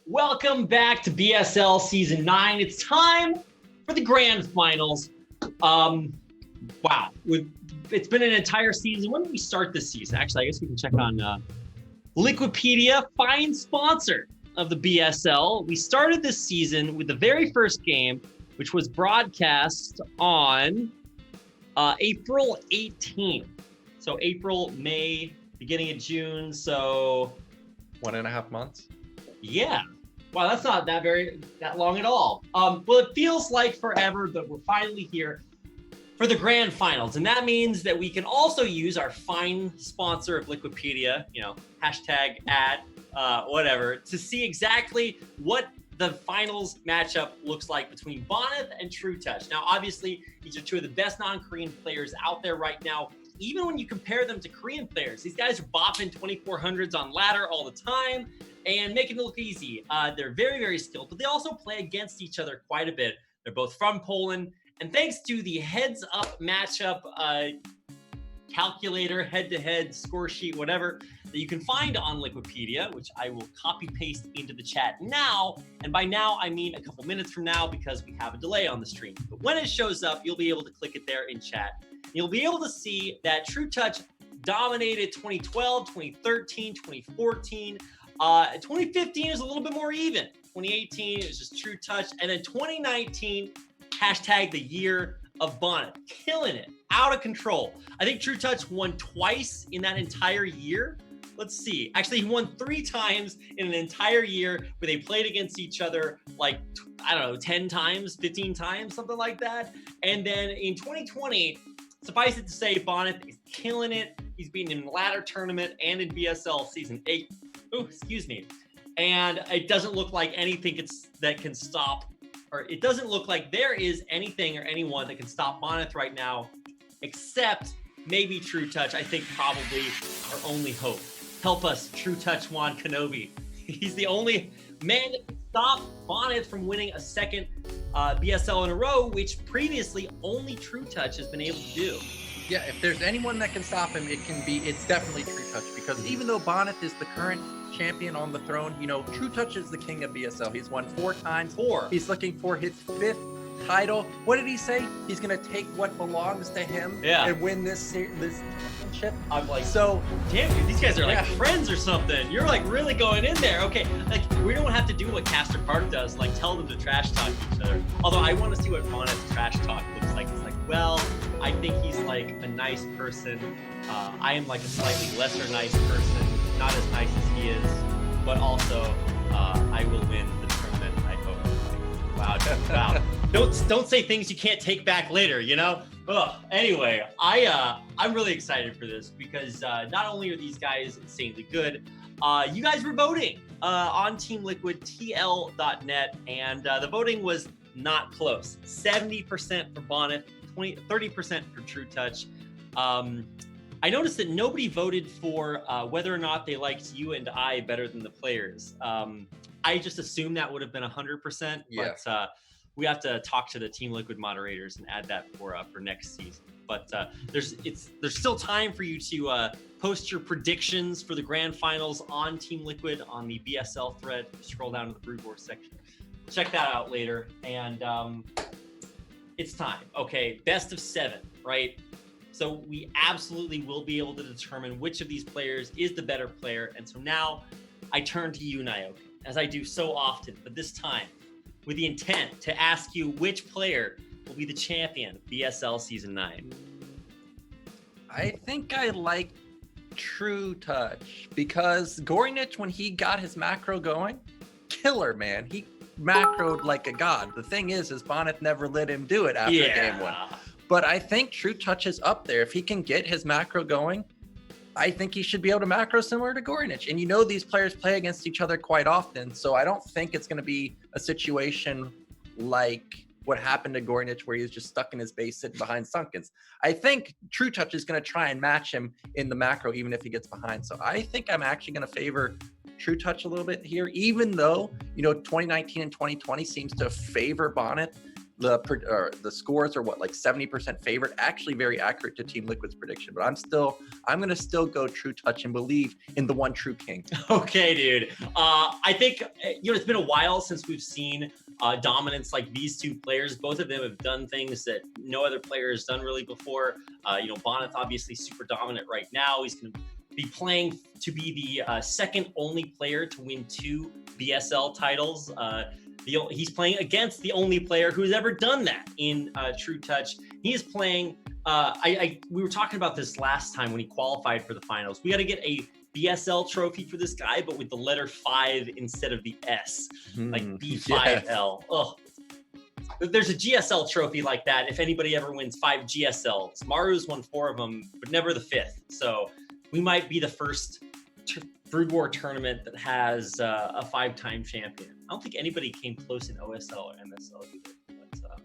Welcome back to BSL Season 9. It's time for the grand finals. Wow. It's been an entire season. When did we start this season? Actually, I guess we can check on Liquipedia, fine sponsor of the BSL. We started this season with the very first game, which was broadcast on April 18th. So April, May, beginning of June. So 1.5 months. Yeah. Wow, that's not that long at all. Well, it feels like forever, but we're finally here for the grand finals. And that means that we can also use our fine sponsor of Liquipedia, hashtag ad, whatever, to see exactly what the finals matchup looks like between Bonyth and trutaCz. Now, obviously, these are two of the best non-Korean players out there right now. Even when you compare them to Korean players, these guys are bopping 2400s on ladder all the time and making it look easy. They're very, very skilled, but they also play against each other quite a bit. They're both from Poland. And thanks to the heads-up matchup calculator, head-to-head score sheet, whatever, that you can find on Liquipedia, which I will copy-paste into the chat now. And by now, I mean a couple minutes from now because we have a delay on the stream. But when it shows up, you'll be able to click it there in chat. You'll be able to see that trutaCz dominated 2012, 2013, 2014. 2015 is a little bit more even. 2018, it was just trutaCz. And then 2019, hashtag the year of Bonyth. Killing it. Out of control. I think trutaCz won twice in that entire year. Let's see. Actually, he won 3 times in an entire year where they played against each other like, 10 times, 15 times, something like that. And then in 2020, suffice it to say, Bonyth is killing it. He's beaten in the ladder tournament and in BSL Season 8. Oh, excuse me. And it doesn't look like anything that can stop, or it doesn't look like there is anything or anyone that can stop Bonyth right now, except maybe trutaCz. I think probably our only hope. Help us, trutaCz Juan Kenobi. He's the only man that can stop Bonyth from winning a second BSL in a row, which previously only trutaCz has been able to do. Yeah, if there's anyone that can stop him, it's definitely trutaCz, because even though Bonyth is the current champion on the throne, trutaCz is the king of BSL. He's won 4 times. He's looking for his 5th title. What did he say? He's gonna take what belongs to him and win this championship. I'm like, so damn, dude, these guys are like friends or something. You're like really going in there. Okay, like we don't have to do what Caster Park does, like tell them to trash talk each other. Although I want to see what Bonyth's trash talk looks like. It's like, well, I think he's like a nice person. I am like a slightly lesser nice person, not as nice as he is, but also I will win the tournament, I hope. Wow. Don't say things you can't take back later, Anyway, I'm really excited for this because not only are these guys insanely good, you guys were voting on Team Liquid, TL.net, and the voting was not close. 70% for Bonyth, 30% for trutaCz. I noticed that nobody voted for whether or not they liked you and I better than the players. I just assumed that would have been 100%, but we have to talk to the Team Liquid moderators and add that for next season. But there's still time for you to post your predictions for the grand finals on Team Liquid on the BSL thread. Scroll down to the Brood War section. Check that out later. And it's time. Okay, best of 7, right? So we absolutely will be able to determine which of these players is the better player. And so now I turn to you, Nyoka, as I do so often, but this time with the intent to ask you which player will be the champion of BSL Season 9. I think I like trutaCz because Bonyth, when he got his macro going, killer, man. He macroed like a god. The thing is Bonyth never let him do it after game 1. But I think trutaCz is up there. If he can get his macro going, I think he should be able to macro similar to Bonyth. And these players play against each other quite often, so I don't think it's going to be a situation like what happened to Bonyth where he was just stuck in his base sitting behind Sunkens. I think trutaCz is going to try and match him in the macro even if he gets behind. So I think I'm actually going to favor trutaCz a little bit here, even though 2019 and 2020 seems to favor Bonyth. the scores are what, like 70% favorite, actually very accurate to Team Liquid's prediction. But I'm gonna still go trutaCz and believe in the one true king. Okay, dude. I think it's been a while since we've seen dominance like these two players. Both of them have done things that no other player has done really before. Bonyth obviously super dominant right now. He's going to be playing to be the second only player to win 2 BSL titles. He's playing against the only player who's ever done that in trutaCz. He is playing. We were talking about this last time when he qualified for the finals. We got to get a BSL trophy for this guy, but with the letter 5 instead of the S, like B5L. Yes. Oh, there's a GSL trophy like that. If anybody ever wins 5 GSLs, Maru's won 4 of them, but never the 5th. So we might be the first Brood War tournament that has a 5-time champion. I don't think anybody came close in OSL or MSL either. But,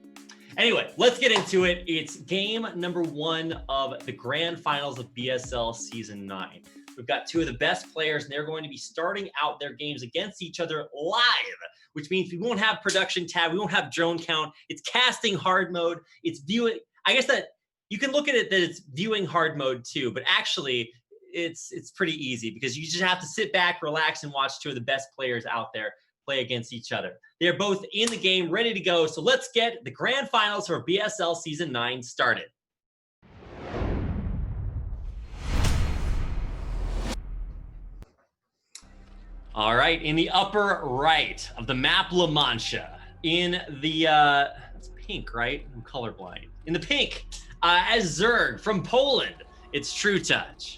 anyway, let's get into it. It's game number 1 of the grand finals of BSL Season 9. We've got 2 of the best players, and they're going to be starting out their games against each other live, which means we won't have production tab, we won't have drone count. It's casting hard mode. It's viewing. I guess that you can look at it that it's viewing hard mode too, but actually it's pretty easy because you just have to sit back, relax, and watch 2 of the best players out there play against each other. They're both in the game, ready to go. So let's get the grand finals for BSL Season 9 started. All right, in the upper right of the map La Mancha, in the, that's pink, right? I'm colorblind. In the pink, as Zerg from Poland, it's trutaCz.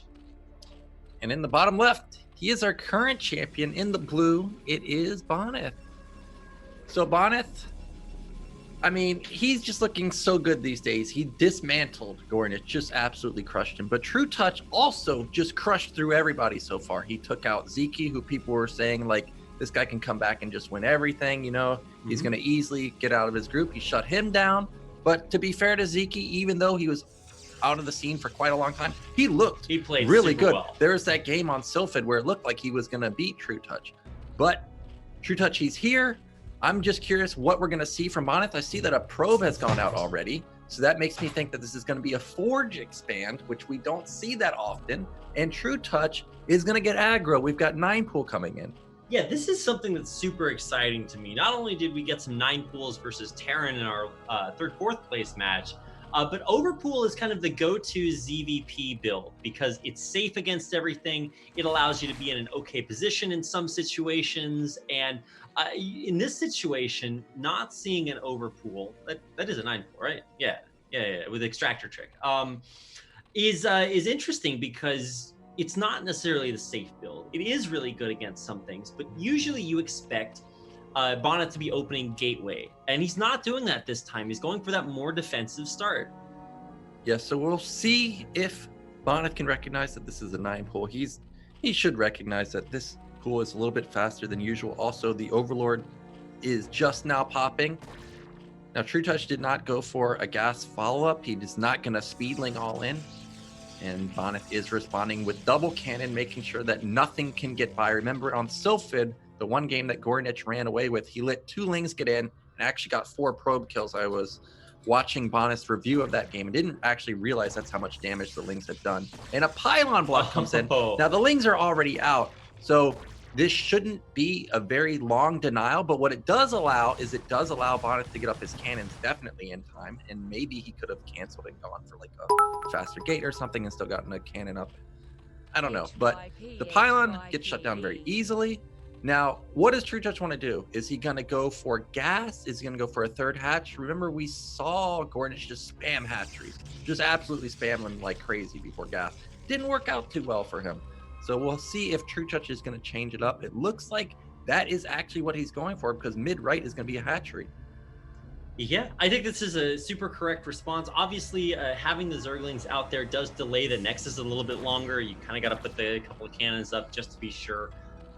And in the bottom left, he is our current champion. In the blue, it is Bonyth. So Bonyth, I mean, he's just looking so good these days. He dismantled Gornich, just absolutely crushed him. But trutaCz also just crushed through everybody so far. He took out Zeki, who people were saying, like, this guy can come back and just win everything, He's going to easily get out of his group. He shut him down. But to be fair to Zeki, even though he was out of the scene for quite a long time, he played really good. Well. There was that game on Sylphid where it looked like he was going to beat trutaCz. But trutaCz, he's here. I'm just curious what we're going to see from Bonyth. I see that a probe has gone out already. So that makes me think that this is going to be a Forge expand, which we don't see that often. And trutaCz is going to get aggro. We've got 9 pool coming in. Yeah, this is something that's super exciting to me. Not only did we get some 9 pools versus Terran in our 3rd, 4th place match, but Overpool is kind of the go-to ZVP build because it's safe against everything. It allows you to be in an okay position in some situations. And in this situation, not seeing an Overpool, that is a 9 pool, right? Yeah, with Extractor Trick, is interesting because it's not necessarily the safe build. It is really good against some things, but usually you expect Bonyth to be opening Gateway, and he's not doing that this time. He's going for that more defensive start. Yeah, so we'll see if Bonyth can recognize that this is a 9 pool. He should recognize that this pool is a little bit faster than usual. Also, the Overlord is just now popping. Now, trutaCz did not go for a gas follow-up. He is not going to speedling all in. And Bonyth is responding with double cannon, making sure that nothing can get by. Remember, on Sylphid, the one game that Gornich ran away with, he let 2 Lings get in and actually got 4 probe kills. I was watching Bonyth's review of that game and didn't actually realize that's how much damage the Lings had done. And a pylon block comes in. Now, the Lings are already out, so this shouldn't be a very long denial, but what it does allow is it does allow Bonyth to get up his cannons definitely in time, and maybe he could have canceled and gone for like a faster gate or something and still gotten a cannon up. I don't know, but the pylon gets shut down very easily. Now, what does trutaCz want to do? Is he going to go for gas? Is he going to go for a 3rd hatch? Remember, we saw Gornich just spam hatcheries, just absolutely spam them like crazy before gas. Didn't work out too well for him. So we'll see if trutaCz is going to change it up. It looks like that is actually what he's going for because mid-right is going to be a hatchery. Yeah, I think this is a super correct response. Obviously, having the Zerglings out there does delay the Nexus a little bit longer. You kind of got to put a couple of cannons up just to be sure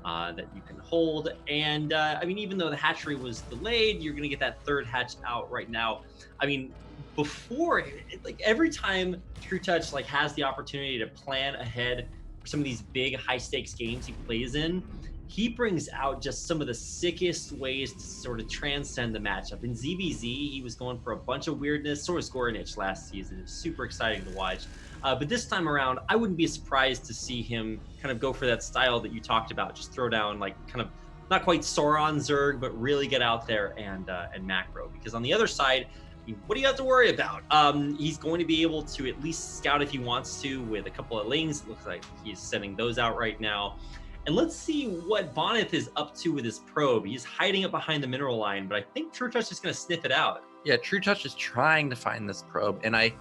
that you can hold. And I mean, even though the hatchery was delayed, you're going to get that 3rd hatch out right now. I mean, before, like every time trutaCz has the opportunity to plan ahead for some of these big high stakes games he plays in, he brings out just some of the sickest ways to sort of transcend the matchup. In ZBZ, he was going for a bunch of weirdness. So was Gorinich last season. It was super exciting to watch. But this time around, I wouldn't be surprised to see him kind of go for that style that you talked about. Just throw down like kind of not quite Sauron Zerg, but really get out there and macro. Because on the other side, what do you have to worry about? He's going to be able to at least scout if he wants to with a couple of lings. It looks like he's sending those out right now. And let's see what Bonyth is up to with his probe. He's hiding it behind the mineral line, but I think trutaCz is going to sniff it out. Yeah, trutaCz is trying to find this probe, and I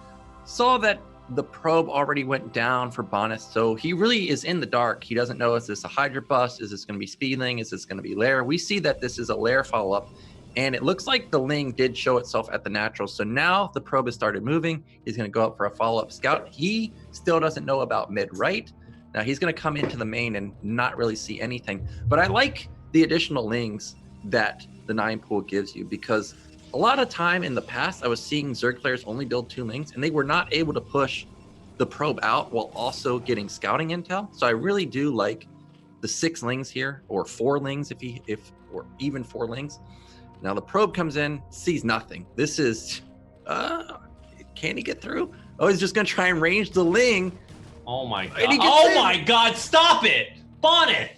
saw that the probe already went down for Bonyth, so he really is in the dark. He doesn't know, is this a Hydra bust? Is this going to be Speedling? Is this going to be Lair? We see that this is a Lair follow-up, and it looks like the Ling did show itself at the natural. So now the probe has started moving. He's going to go up for a follow-up scout. He still doesn't know about mid-right. Now he's going to come into the main and not really see anything. But I like the additional lings that the 9 pool gives you, because a lot of time in the past, I was seeing Zerg players only build 2 lings, and they were not able to push the probe out while also getting scouting intel. So I really do like the 6 lings here, or 4 lings or even 4 lings. Now the probe comes in, sees nothing. This is, can he get through? Oh, he's just going to try and range the ling. Oh my god. Oh my god, stop it! Bonyth,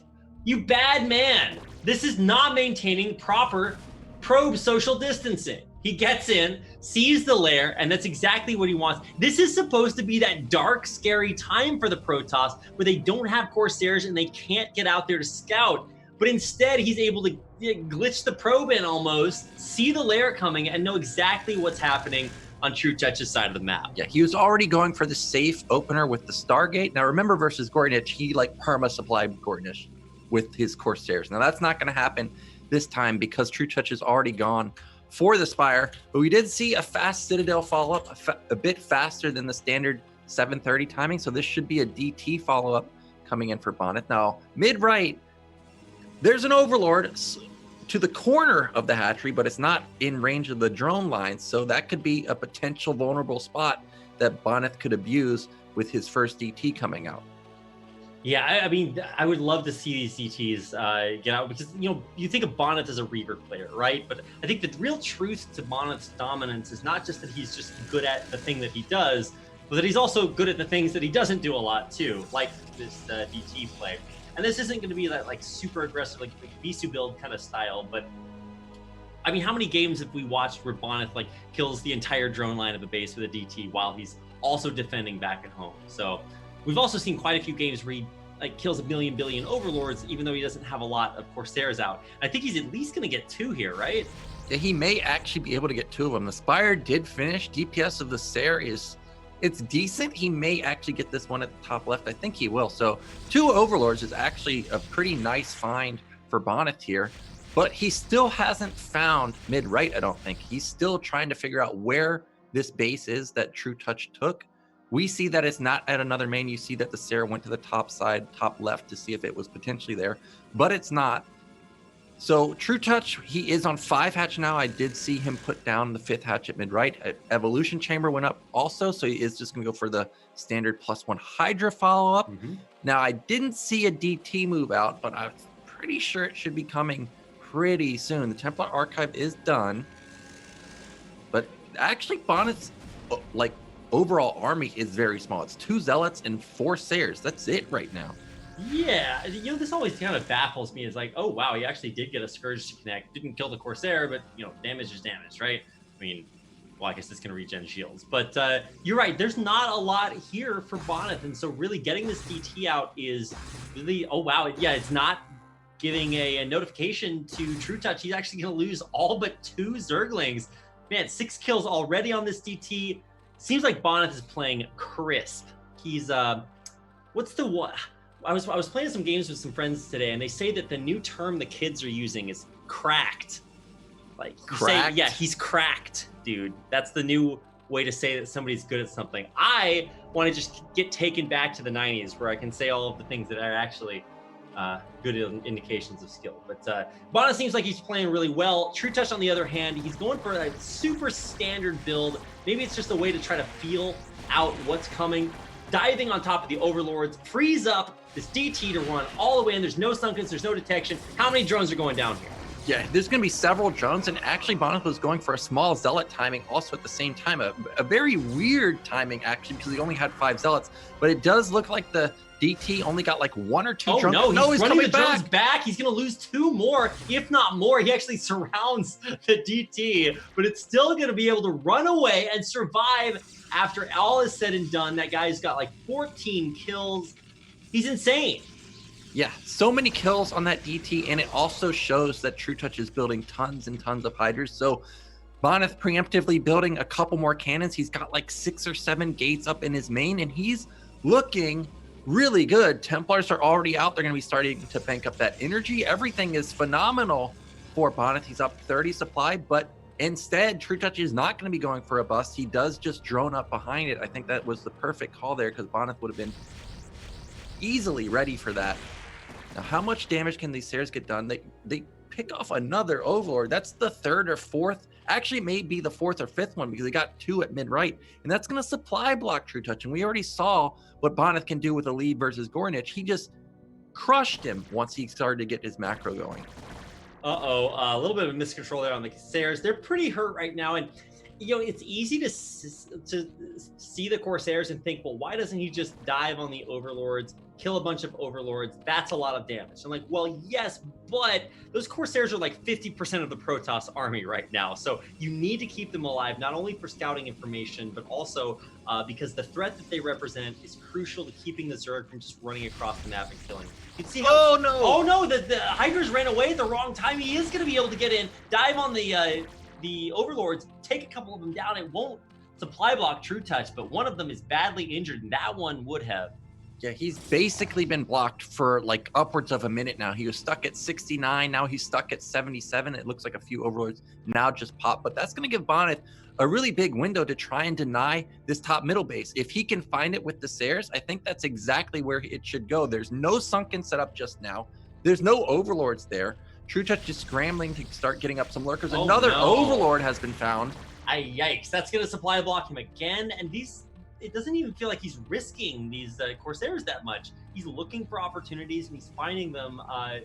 you bad man. This is not maintaining proper probe social distancing. He gets in, sees the lair, and that's exactly what he wants. This is supposed to be that dark, scary time for the Protoss where they don't have Corsairs and they can't get out there to scout. But instead, he's able to glitch the probe in almost, see the lair coming, and know exactly what's happening on trutaCz's side of the map. Yeah, he was already going for the safe opener with the Stargate. Now remember, versus Gorinich, he like perma-supplied Gorinich with his Corsairs. Now that's not going to happen this time because trutaCz is already gone for the Spire. But we did see a fast Citadel follow-up, a bit faster than the standard 7:30 timing. So this should be a DT follow-up coming in for Bonyth. Now, mid-right, there's an Overlord to the corner of the hatchery, but it's not in range of the drone lines. So that could be a potential vulnerable spot that Bonyth could abuse with his first DT coming out. Yeah, I mean, I would love to see these DTs get out because, you know, you think of Bonyth as a Reaver player, right? But I think the real truth to Bonyth's dominance is not just that he's just good at the thing that he does, but that he's also good at the things that he doesn't do a lot too, like this DT play. And this isn't going to be that like super aggressive, like Bisu build kind of style, but I mean, how many games have we watched where Bonyth like kills the entire drone line of a base with a DT while he's also defending back at home? So we've also seen quite a few games where he like kills a billion Overlords, even though he doesn't have a lot of Corsairs out. And I think he's at least going to get 2 here, right? Yeah, he may actually be able to get 2 of them. The Spire did finish. DPS of the Sair it's decent. He may actually get this one at the top left. I think he will. So 2 Overlords is actually a pretty nice find for Bonyth here, but he still hasn't found mid-right, I don't think. He's still trying to figure out where this base is that trutaCz took. We see that it's not at another main. You see that the Sair went to the top side, top left to see if it was potentially there, but it's not. So trutaCz, he is on 5 hatch now. I did see him put down the 5th hatch at mid-right. Evolution Chamber went up also, so he is just going to go for the standard +1 Hydra follow-up. Now, I didn't see a DT move out, but I'm pretty sure it should be coming pretty soon. The Templar Archive is done, but actually Bonyth's like overall army is very small. It's 2 Zealots and 4 Sairs. That's it right now. Yeah, you know, this always kind of baffles me. It's like, oh, wow, he actually did get a Scourge to connect. Didn't kill the Corsair, but, you know, damage is damage, right? I mean, well, I guess it's going to regen shields. But you're right, there's not a lot here for Bonyth. And so really getting this DT out is really, oh, wow. Yeah, it's not giving a notification to trutaCz. He's actually going to lose all but 2 Zerglings. Man, 6 kills already on this DT. Seems like Bonyth is playing crisp. He's, what's the what? I was playing some games with some friends today, and they say that the new term the kids are using is cracked. Like, cracked? Say, yeah, he's cracked, dude. That's the new way to say that somebody's good at something. I want to just get taken back to the 90s where I can say all of the things that are actually good indications of skill. But Bonyth seems like he's playing really well. trutaCz, on the other hand, he's going for a super standard build. Maybe it's just a way to try to feel out what's coming. Diving on top of the Overlords, frees up this DT to run all the way in. There's no sunkens, there's no detection. How many drones are going down here? Yeah, there's going to be several drones, and actually Bonyth was going for a small zealot timing also at the same time. A very weird timing, actually, because he only had 5 zealots. But it does look like the DT only got like 1 or 2 drones. No, he's running coming the drones back. He's going to lose 2 more, if not more. He actually surrounds the DT, but it's still going to be able to run away and survive after all is said and done. That guy's got like 14 kills. He's insane. Yeah, so many kills on that DT, and it also shows that trutaCz is building tons and tons of hydras. So Bonyth preemptively building a couple more cannons. He's got like 6 or 7 gates up in his main, and he's looking really good. Templars are already out. They're going to be starting to bank up that energy. Everything is phenomenal for Bonyth. He's up 30 supply, but instead, trutaCz is not going to be going for a bust. He does just drone up behind it. I think that was the perfect call there, because Bonyth would have been easily ready for that. Now, how much damage can these Sares get done? They pick off another Overlord. That's the 3rd or 4th. Actually, it may be the 4th or 5th one, because they got 2 at mid-right. And that's going to supply block trutaCz. And we already saw what Bonyth can do with a lead versus Gornich. He just crushed him once he started to get his macro going. A little bit of miscontrol there on the Corsairs. They're pretty hurt right now. And, you know, it's easy to see the Corsairs and think, well, why doesn't he just dive on the Overlords, kill a bunch of Overlords? That's a lot of damage. I'm like, well, yes, but those Corsairs are like 50% of the Protoss army right now. So you need to keep them alive, not only for scouting information, but also because the threat that they represent is crucial to keeping the Zerg from just running across the map and killing. You can see how, oh no, the Hydras ran away at the wrong time. He is going to be able to get in, dive on the Overlords, take a couple of them down. It won't supply block trutaCz, but one of them is badly injured, and that one would have. Yeah, he's basically been blocked for like upwards of a minute now. He was stuck at 69. Now he's stuck at 77. It looks like a few Overlords now just pop, but that's going to give Bonyth a really big window to try and deny this top middle base. If he can find it with the Sares, I think that's exactly where it should go. There's no sunken setup just now. There's no Overlords there. trutaCz is scrambling to start getting up some lurkers. Another Overlord has been found. Yikes, that's going to supply block him again. And it doesn't even feel like he's risking these Corsairs that much. He's looking for opportunities, and he's finding them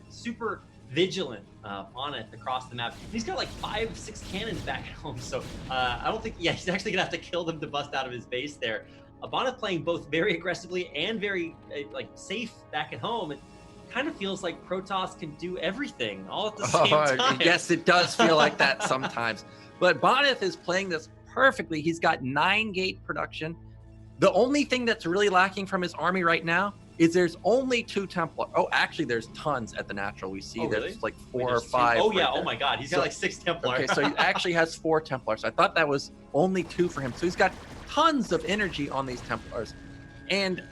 super vigilant on it across the map. And he's got like 5-6 cannons back at home. So I don't think, he's actually going to have to kill them to bust out of his base there. Bonyth playing both very aggressively and very safe back at home. It kind of feels like Protoss can do everything all at the same time. Yes, it does feel like that sometimes. But Bonyth is playing this perfectly. He's got 9 gate production. The only thing that's really lacking from his army right now is there's only 2 Templar. Oh, actually, there's tons at the natural. We see there's like 4 or 5. Oh, yeah. Oh, my God. He's got like 6 Templar. Okay, so he actually has 4 Templars. I thought that was only 2 for him. So he's got tons of energy on these Templars. And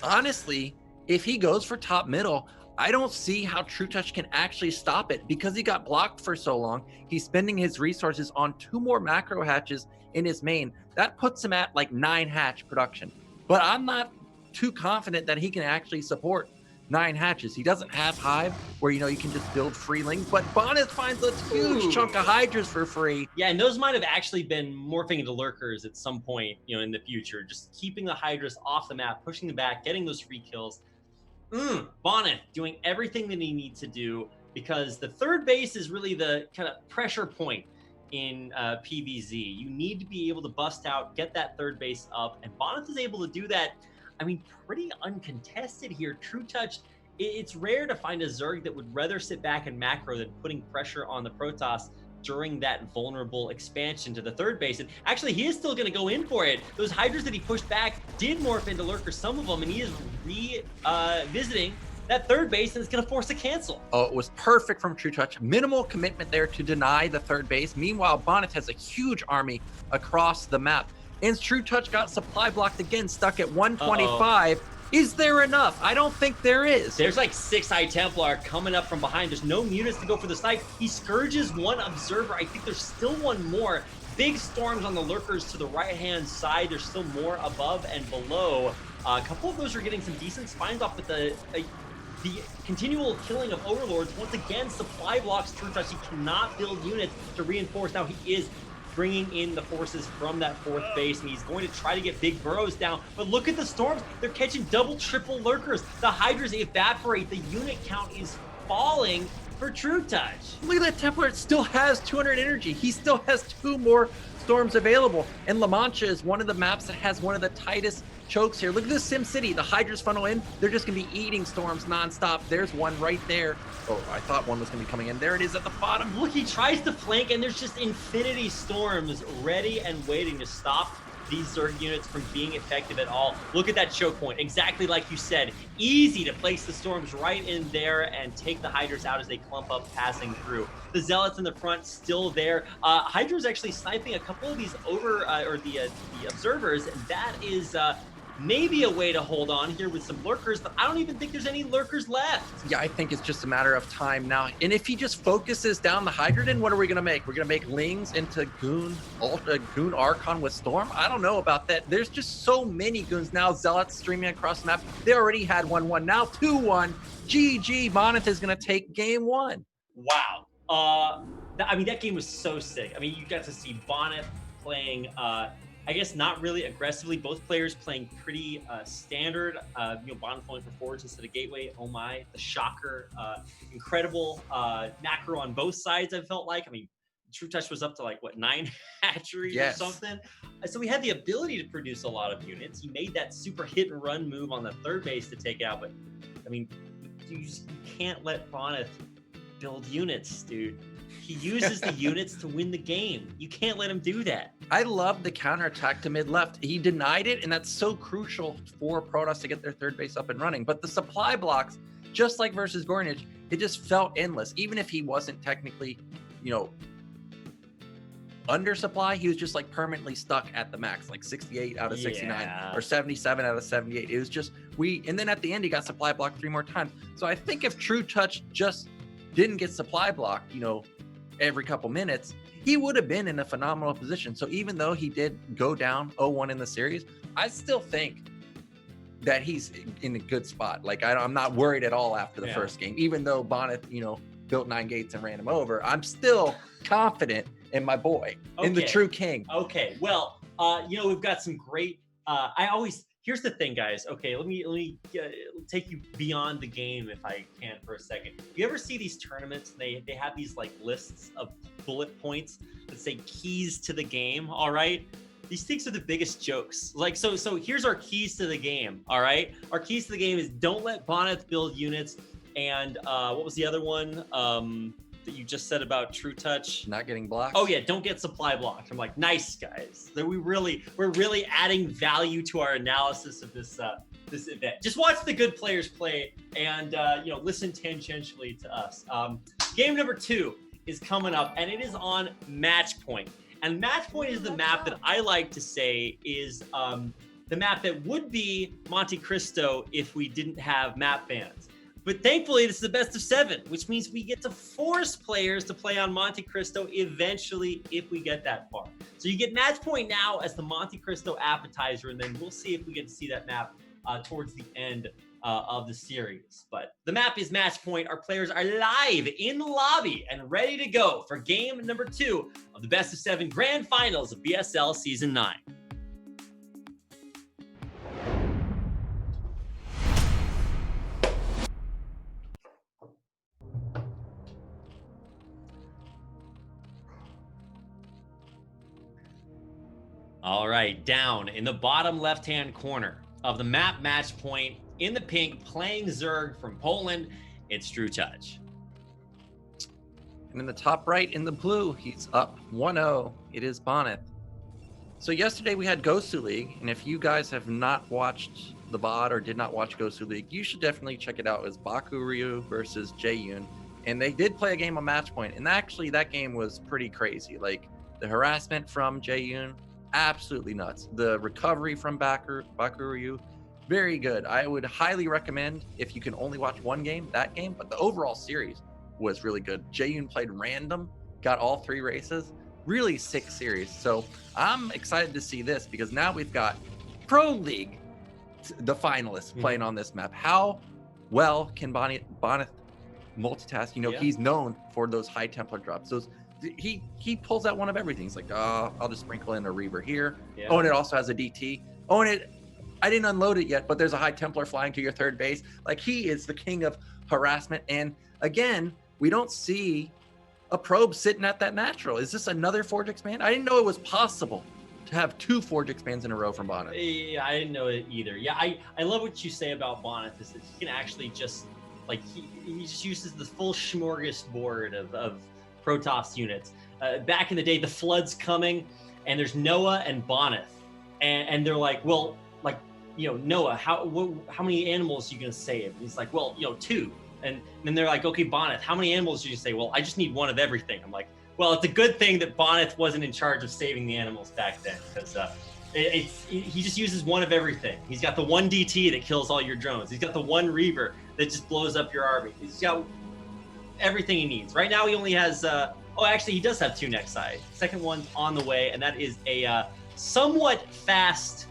honestly, if he goes for top middle, I don't see how trutaCz can actually stop it, because he got blocked for so long. He's spending his resources on 2 more macro hatches in his main. That puts him at like 9 hatch production. But I'm not too confident that he can actually support 9 hatches. He doesn't have Hive, where, you can just build free lings, but Bonyth finds a huge chunk of Hydras for free. Yeah, and those might have actually been morphing into lurkers at some point, in the future. Just keeping the Hydras off the map, pushing them back, getting those free kills. Bonyth doing everything that he needs to do, because the third base is really the kind of pressure point in PvZ. You need to be able to bust out, get that third base up, and Bonyth is able to do that. I mean, pretty uncontested here. trutaCz, it's rare to find a Zerg that would rather sit back and macro than putting pressure on the Protoss during that vulnerable expansion to the third base. And actually, he is still going to go in for it. Those Hydras that he pushed back did morph into lurkers, some of them, and he is revisiting that third base, and it's going to force a cancel. Oh, it was perfect from trutaCz. Minimal commitment there to deny the third base. Meanwhile, Bonyth has a huge army across the map. And trutaCz got supply blocked again, stuck at 125. Is there enough? I don't think there is. There's like 6 High Templar coming up from behind. There's no units to go for the snipe. He scourges 1 observer. I think there's still 1 more. Big storms on the lurkers to the right-hand side. There's still more above and below. A couple of those are getting some decent spines off, but the continual killing of Overlords once again supply blocks trutaCz. He cannot build units to reinforce. Now he is bringing in the forces from that fourth base, and he's going to try to get big burrows down. But look at the Storms. They're catching double, triple lurkers. The Hydras evaporate. The unit count is falling for trutaCz. Look at that Templar. It still has 200 energy. He still has 2 more Storms available. And La Mancha is one of the maps that has one of the tightest chokes here. Look at this Sim City. The Hydras funnel in. They're just going to be eating Storms nonstop. There's one right there. Oh, I thought one was going to be coming in. There it is at the bottom. Look, he tries to flank, and there's just infinity Storms ready and waiting to stop these Zerg units from being effective at all. Look at that choke point. Exactly like you said. Easy to place the Storms right in there and take the Hydras out as they clump up passing through. The Zealots in the front still there. Hydra's actually sniping a couple of these the observers, and that is maybe a way to hold on here with some lurkers, but I don't even think there's any lurkers left. Yeah, I think it's just a matter of time now. And if he just focuses down the Hydrogen, what are we going to make? We're going to make Lings into Goon Archon with Storm? I don't know about that. There's just so many Goons now. Zealots streaming across the map. They already had 1-1, now 2-1. GG, Bonyth is going to take game 1. Wow. I mean, that game was so sick. I mean, you got to see Bonyth playing I guess not really aggressively. Both players playing pretty standard. Bonyth going for forwards instead of gateway. Oh my, the shocker. Incredible macro on both sides, I felt like. I mean, trutaCz was up to 9 hatcheries or something. So he had the ability to produce a lot of units. He made that super hit and run move on the third base to take it out. But, I mean, you just can't let Bonyth build units, dude. He uses the units to win the game. You can't let him do that. I love the counterattack to mid-left. He denied it, and that's so crucial for Protoss to get their third base up and running. But the supply blocks, just like versus Gornich, it just felt endless. Even if he wasn't technically, under supply, he was just permanently stuck at the max, 68 out of 69 or 77 out of 78. It was just, and then at the end, he got supply blocked 3 more times. So I think if trutaCz just didn't get supply blocked, every couple minutes, he would have been in a phenomenal position. So even though he did go down 0-1 in the series, I still think that he's in a good spot. I'm not worried at all after the first game, even though Bonyth, built 9 gates and ran him over. I'm still confident in my boy, in the true king. Okay, well, we've got some great, here's the thing, guys. Okay, let me take you beyond the game if I can for a second. You ever see these tournaments? They have these lists of bullet points that say keys to the game. All right, these things are the biggest jokes. So here's our keys to the game. All right, our keys to the game is don't let Bonyth build units, and what was the other one? That you just said about trutaCz not getting blocked. Oh yeah, don't get supply blocked. I'm like, nice guys. We're really adding value to our analysis of this event. Just watch the good players play and listen tangentially to us. Game number 2 is coming up, and it is on Match Point. And Match Point is the map that I like to say is the map that would be Monte Cristo if we didn't have map bans. But thankfully, this is the best of 7, which means we get to force players to play on Monte Cristo eventually if we get that far. So you get Match Point now as the Monte Cristo appetizer, and then we'll see if we get to see that map towards the end of the series. But the map is Match Point. Our players are live in the lobby and ready to go for game number 2 of the best of 7 grand finals of BSL Season 9. All right, down in the bottom left-hand corner of the map Match Point, in the pink, playing Zerg from Poland, it's trutaCz. And in the top right, in the blue, he's up 1-0. It is Bonyth. So yesterday we had trutaCz, and if you guys have not watched the VOD or did not watch trutaCz, you should definitely check it out. It was Bakuryu versus Jaeyun, and they did play a game on Match Point, and actually that game was pretty crazy. The harassment from Jaeyun, absolutely nuts. The recovery from Bakuryu, very good. I would highly recommend, if you can only watch one game, that game, but the overall series was really good. Jaeyun played random, got all 3 races, really sick series. So I'm excited to see this because now we've got Pro League, the finalists playing on this map. How well can Bonyth multitask? He's known for those high Templar drops, those he pulls out one of everything. He's like, oh, I'll just sprinkle in a Reaver here. Yeah. Oh, and it also has a DT. Oh, and I didn't unload it yet, but there's a High Templar flying to your third base. Like, he is the king of harassment. And again, we don't see a probe sitting at that natural. Is this another Forge Expand? I didn't know it was possible to have 2 Forge Expands in a row from Bonyth. Yeah, I didn't know it either. Yeah, I love what you say about Bonyth, is that he can actually just, like, he just uses the full smorgasbord of Protoss units. Back in the day, the flood's coming, and there's Noah and Bonyth, and they're like, well, like, you know, Noah, how many animals are you gonna save? And he's like, well, you know, 2. And then they're like, okay, Bonyth, how many animals did you say? Well, I just need 1 of everything. I'm like, well, it's a good thing that Bonyth wasn't in charge of saving the animals back then, because he just uses 1 of everything. He's got the 1 DT that kills all your drones. He's got the 1 Reaver that just blows up your army. He's got everything he needs. Right now, he only has, oh, actually, he does have 2 next side. Second one's on the way, and that is a somewhat fast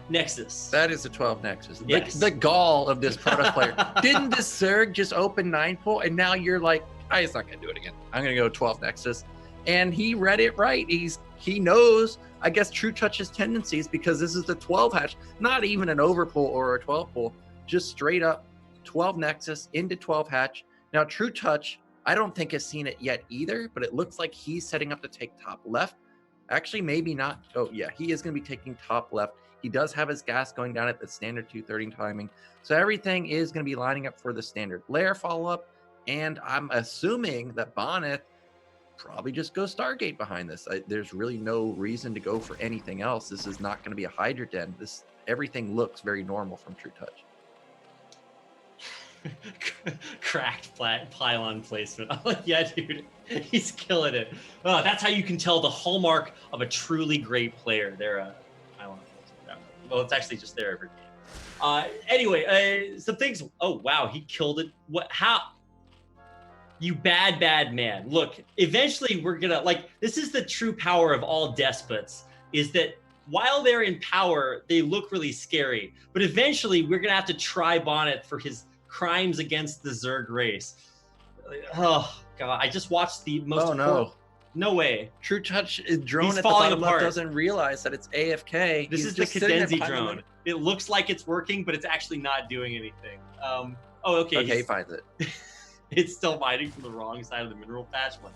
Nexus. That is a 12 Nexus. Yes. The gall of this Protoss player. Didn't this Zerg just open 9 pull, and now you're like, I'm not gonna do it again. I'm gonna go 12 Nexus. And he read it right. He knows, I guess, trutaCz's tendencies, because this is the 12 hatch, not even an overpull or a 12 pull, just straight up 12 Nexus into 12 hatch. Now trutaCz, I don't think has seen it yet either, but it looks like he's setting up to take top left. Actually, maybe not. Oh yeah, he is going to be taking top left. He does have his gas going down at the standard 230 timing. So everything is going to be lining up for the standard layer follow-up. And I'm assuming that Bonyth probably just goes Stargate behind this. There's really no reason to go for anything else. This is not going to be a Hydra Den. Everything looks very normal from trutaCz. Cracked pylon placement. I'm like, yeah, dude, he's killing it. Oh, that's how you can tell the hallmark of a truly great player. They're pylon placement. Well, it's actually just there every game. Anyway, some things. Oh wow, he killed it. What? How? You bad man. Look, eventually we're gonna, like, this is the true power of all despots, is that while they're in power, they look really scary. But eventually we're gonna have to try Bonyth for his crimes against the Zerg race. Oh god, I just watched the most. Oh no. No way. trutaCz drone He's at the falling bottom apart. left doesn't realize that it's AFK. This He's is the just sitting there cadenza behind the drone. It looks like it's working, but it's actually not doing anything. Oh, okay. Okay, he finds it. It's still mining from the wrong side of the mineral patch. Like,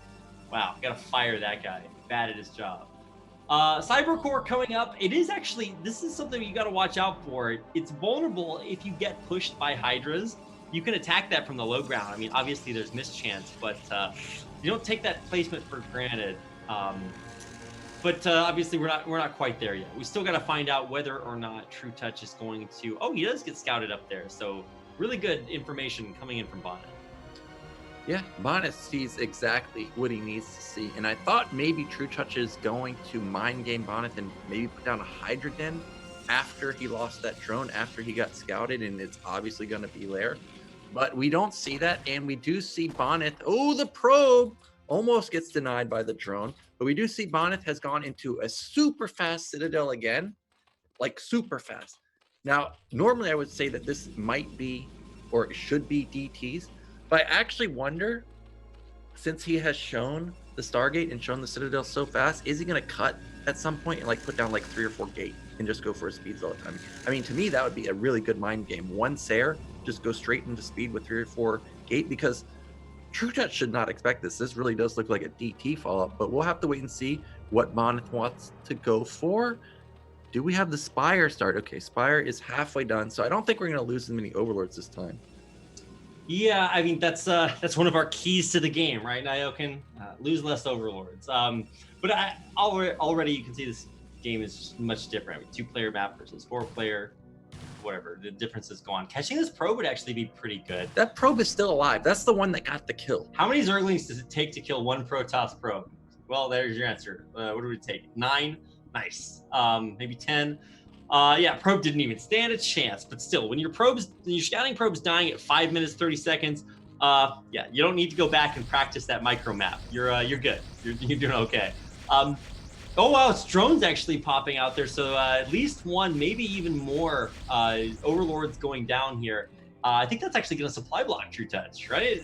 wow, gotta fire that guy. Bad at his job. Cybercore coming up. It is actually, this is something you gotta watch out for. It's vulnerable if you get pushed by Hydras. You can attack that from the low ground. I mean, obviously there's mischance, but you don't take that placement for granted. But obviously we're not quite there yet. We still got to find out whether or not trutaCz is going to. Oh, he does get scouted up there. So really good information coming in from Bonyth. Yeah, Bonyth sees exactly what he needs to see. And I thought maybe trutaCz is going to mind game Bonyth and maybe put down a Hydra Den after he lost that drone, after he got scouted, and it's obviously going to be there. But we don't see that, and we do see Bonyth. Oh, the probe almost gets denied by the drone. But we do see Bonyth has gone into a super fast Citadel again, like super fast. Now, normally I would say that this might be, or it should be DTs, but I actually wonder, since he has shown the Stargate and shown the Citadel so fast, is he going to cut at some point and like put down like 3 or 4 gate and just go for his speeds all the time? I mean, to me, that would be a really good mind game. 1 Sayer, just go straight into speed with 3 or 4 gate, because trutaCz should not expect this. This really does look like a DT follow-up, but we'll have to wait and see what Bonyth wants to go for. Do we have the Spire start? Okay, Spire is halfway done, so I don't think we're going to lose as many Overlords this time. Yeah, I mean, that's one of our keys to the game, right, Nyokin? Lose less Overlords. But already you can see this game is just much different. I mean, 2-player map versus 4-player, whatever. The difference is gone. Catching this probe would actually be pretty good. That probe is still alive. That's the one that got the kill. How many Zerglings does it take to kill 1 Protoss probe? Well, there's your answer. What do we take? 9? Nice. Maybe 10. Yeah, probe didn't even stand a chance, but still, when your scouting probe's dying at 5 minutes 30 seconds, yeah, you don't need to go back and practice that micro map. You're good. You're doing okay. Oh wow, it's drones actually popping out there. So at least 1, maybe even more Overlords going down here. I think that's actually going to supply block trutaCz, right?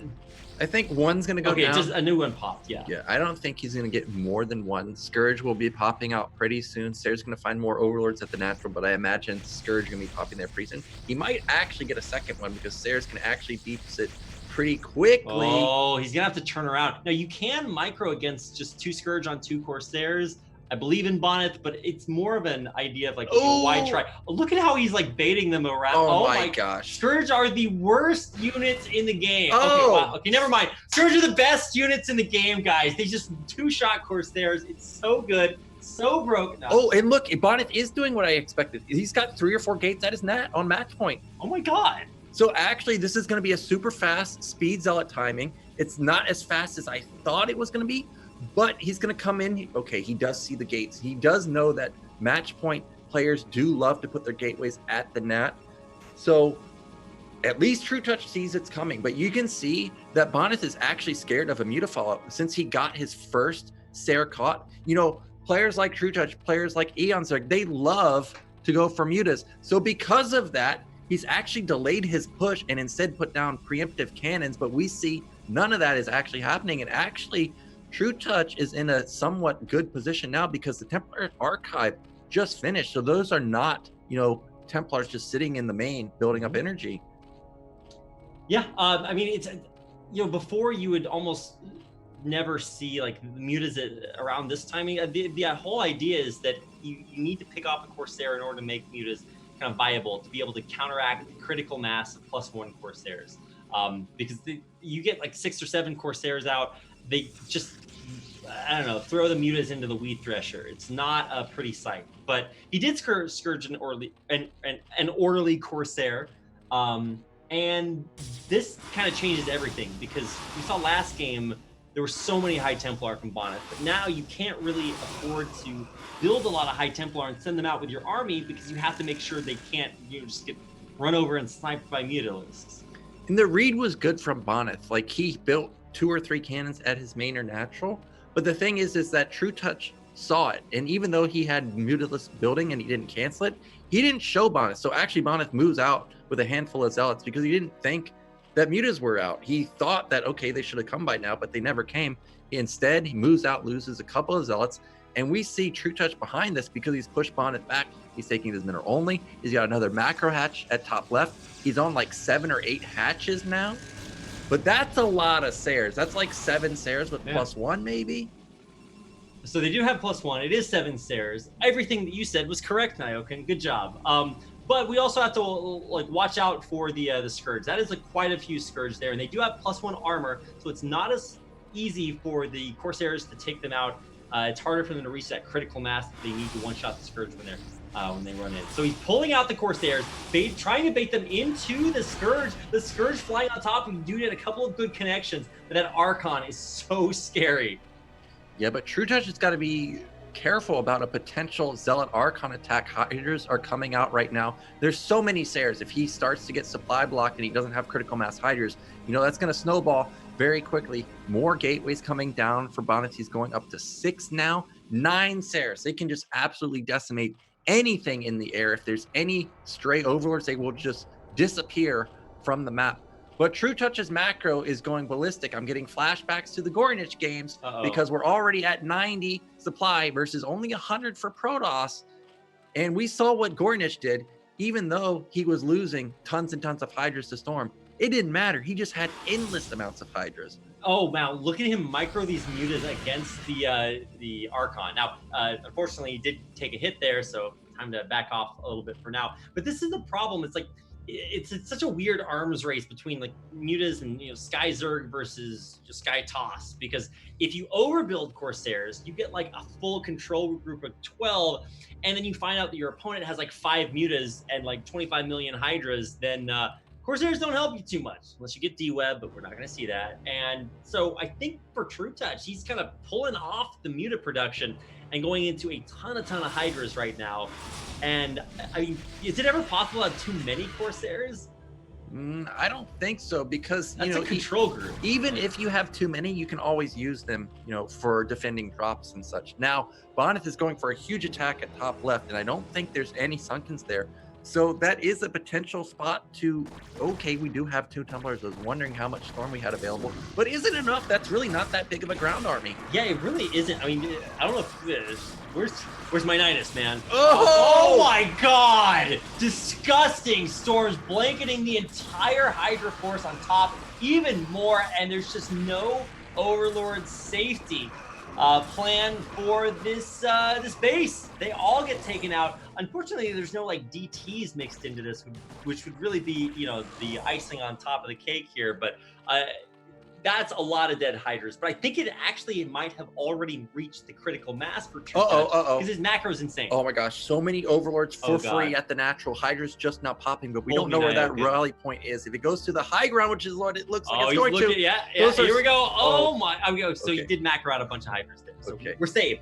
I think one's going to go down. Just a new one popped, yeah. Yeah, I don't think he's going to get more than one. Scourge will be popping out pretty soon. Sayre's going to find more Overlords at the natural, but I imagine Scourge going to be popping there pretty soon. He might actually get a second one because Sayre's can actually beeps it pretty quickly. Oh, he's going to have to turn around. Now, you can micro against just 2 Scourge on 2 Corsairs. I believe in Bonyth, but it's more of an idea of like, why try? Look at how he's like baiting them around. Oh my gosh. Scourge are the worst units in the game. Oh. Okay, wow. Okay, never mind. Scourge are the best units in the game, guys. They just 2-shot Corsairs. It's so good. So broken. No. Oh, and look, Bonyth is doing what I expected. He's got 3 or 4 gates at his net on match point. Oh my God. So actually, this is going to be a super fast speed zealot timing. It's not as fast as I thought it was going to be, but he's going to come in. Okay, he does see the gates. He does know that match point players do love to put their gateways at the net. So at least trutaCz sees it's coming, but you can see that Bonyth is actually scared of a muta follow-up since he got his first Sayre caught. You know, players like trutaCz, players like Eon's, they love to go for mutas. So because of that, he's actually delayed his push and instead put down preemptive cannons, but we see none of that is actually happening. And actually, trutaCz is in a somewhat good position now because the Templar Archive just finished. So those are not, you know, Templars just sitting in the main building up energy. Yeah, I mean, it's, you know, before you would almost never see like mutas around this timing. The whole idea is that you need to pick off a Corsair in order to make mutas kind of viable, to be able to counteract the critical mass of +1 Corsairs. Because you get like 6 or 7 Corsairs out, they just, I don't know, throw the mutas into the wheat thresher. It's not a pretty sight. But he did scourge an orderly Corsair. And this kind of changes everything because we saw last game there were so many High Templar from Bonyth, but now you can't really afford to build a lot of High Templar and send them out with your army because you have to make sure they can't, you know, just get run over and sniped by mutalisks. And the read was good from Bonyth. Like, he built 2 or 3 cannons at his main or natural. But the thing is that trutaCz saw it. And even though he had mutalist building and he didn't cancel it, he didn't show Bonyth. So actually Bonyth moves out with a handful of zealots because he didn't think that mutas were out. He thought that, okay, they should have come by now, but they never came. Instead, he moves out, loses a couple of zealots. And we see trutaCz behind this because he's pushed Bonyth back. He's taking his mineral only. He's got another macro hatch at top left. He's on like 7 or 8 hatches now. But that's a lot of Sayres. That's like 7 Sayres with +1 maybe. So they do have +1. It is 7 Sayres. Everything that you said was correct, Nyokin. Good job. But we also have to like watch out for the Scourge. That is like quite a few Scourge there, and they do have +1 armor, so it's not as easy for the Corsairs to take them out. It's harder for them to reach that critical mass that they need to one-shot the Scourge when they run in. So he's pulling out the Corsairs, trying to bait them into the Scourge. The Scourge flying on top, and you do get a couple of good connections, but that Archon is so scary. Yeah, but trutaCz has got to be careful about a potential Zealot Archon attack. Hydras are coming out right now. There's so many Sayres. If he starts to get supply blocked and he doesn't have critical mass Hydras, you know, that's going to snowball very quickly. More gateways coming down for Bonyth. He's going up to 6 now. 9 Sayres. They can just absolutely decimate anything in the air. If there's any stray overlords, they will just disappear from the map. But trutaCz's macro is going ballistic. I'm getting flashbacks to the Gornich games because we're already at 90 supply versus only 100 for Protoss. And we saw what Gornich did, even though he was losing tons and tons of Hydras to Storm. It didn't matter. He just had endless amounts of Hydras. Oh, wow. Look at him micro these mutas against the Archon. Now, unfortunately, he did take a hit there, so time to back off a little bit for now. But this is the problem. It's like, it's such a weird arms race between like mutas and, you know, Sky Zerg versus just Sky Toss, because if you overbuild Corsairs, you get like a full control group of 12, and then you find out that your opponent has like 5 mutas and like 25 million Hydras, then Corsairs don't help you too much unless you get D-Web, but we're not going to see that. And so I think for trutaCz, he's kind of pulling off the muta production and going into a ton of Hydras right now. And I mean, is it ever possible to have too many Corsairs? I don't think so, because that's a control group. Even if you have too many, you can always use them, you know, for defending drops and such. Now, Bonyth is going for a huge attack at top left, and I don't think there's any Sunkens there. So that is a potential spot to, okay, we do have 2 tumblers. I was wondering how much storm we had available, but is it enough? That's really not that big of a ground army. Yeah, it really isn't. I mean, I don't know if it is. Where's my Nidus, man? Oh! Oh my god! Disgusting storms blanketing the entire Hydra force on top, even more, and there's just no Overlord safety plan for this this base. They all get taken out. Unfortunately, there's no like DTs mixed into this, which would really be, you know, the icing on top of the cake here. But that's a lot of dead Hydras. But I think it might have already reached the critical mass for trutaCz because his macro is insane. Oh my gosh, so many Overlords for free at the natural. Hydra's just not popping, but we don't know where that rally point is. If it goes to the high ground, which is what it looks like it's going to. Yeah, here we go. Oh my. So you did macro out a bunch of Hydras there. So we're safe.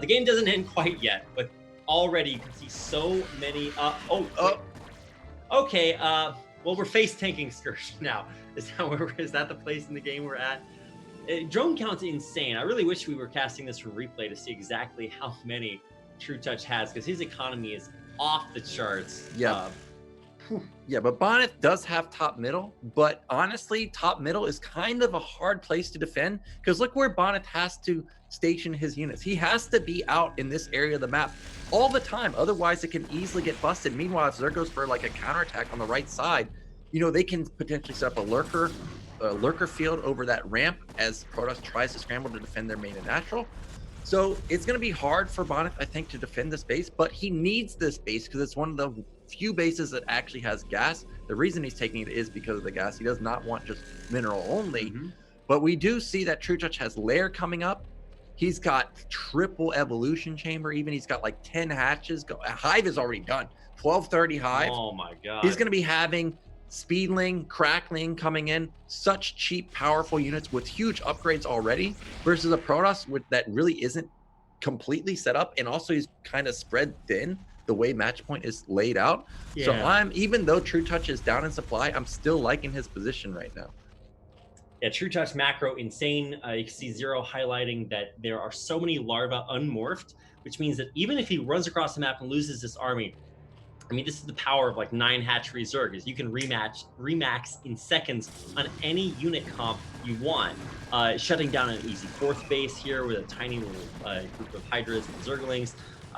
The game doesn't end quite yet, but already you can see so many. Okay. Well, we're face tanking Scourge now. Is that the place in the game we're at? Drone count's insane. I really wish we were casting this from replay to see exactly how many trutaCz has, because his economy is off the charts. Yeah. Yeah, but Bonyth does have top middle, but honestly, top middle is kind of a hard place to defend, because look where Bonyth has to station his units. He has to be out in this area of the map all the time, otherwise it can easily get busted. Meanwhile, if Zerg goes for like a counterattack on the right side, you know, they can potentially set up a lurker field over that ramp as Protoss tries to scramble to defend their main and natural. So it's going to be hard for Bonyth, I think, to defend this base, but he needs this base because it's one of the few bases that actually has gas. The reason he's taking it is because of the gas. He does not want just mineral only, but we do see that trutaCz has lair coming up. He's got triple evolution chamber. Even he's got like 10 hatches. Hive is already done. 1230 hive. Oh my god. He's going to be having Speedling, Crackling coming in, such cheap, powerful units with huge upgrades already, versus a Protoss that really isn't completely set up, and also he's kind of spread thin the way match point is laid out. Yeah. So even though trutaCz is down in supply, I'm still liking his position right now. Yeah, trutaCz macro insane. You can see Zero highlighting that there are so many larvae unmorphed, which means that even if he runs across the map and loses this army, I mean, this is the power of like 9 hatchery Zerg, is you can remax in seconds on any unit comp you want. Shutting down an easy 4th base here with a tiny little group of Hydras and Zerglings,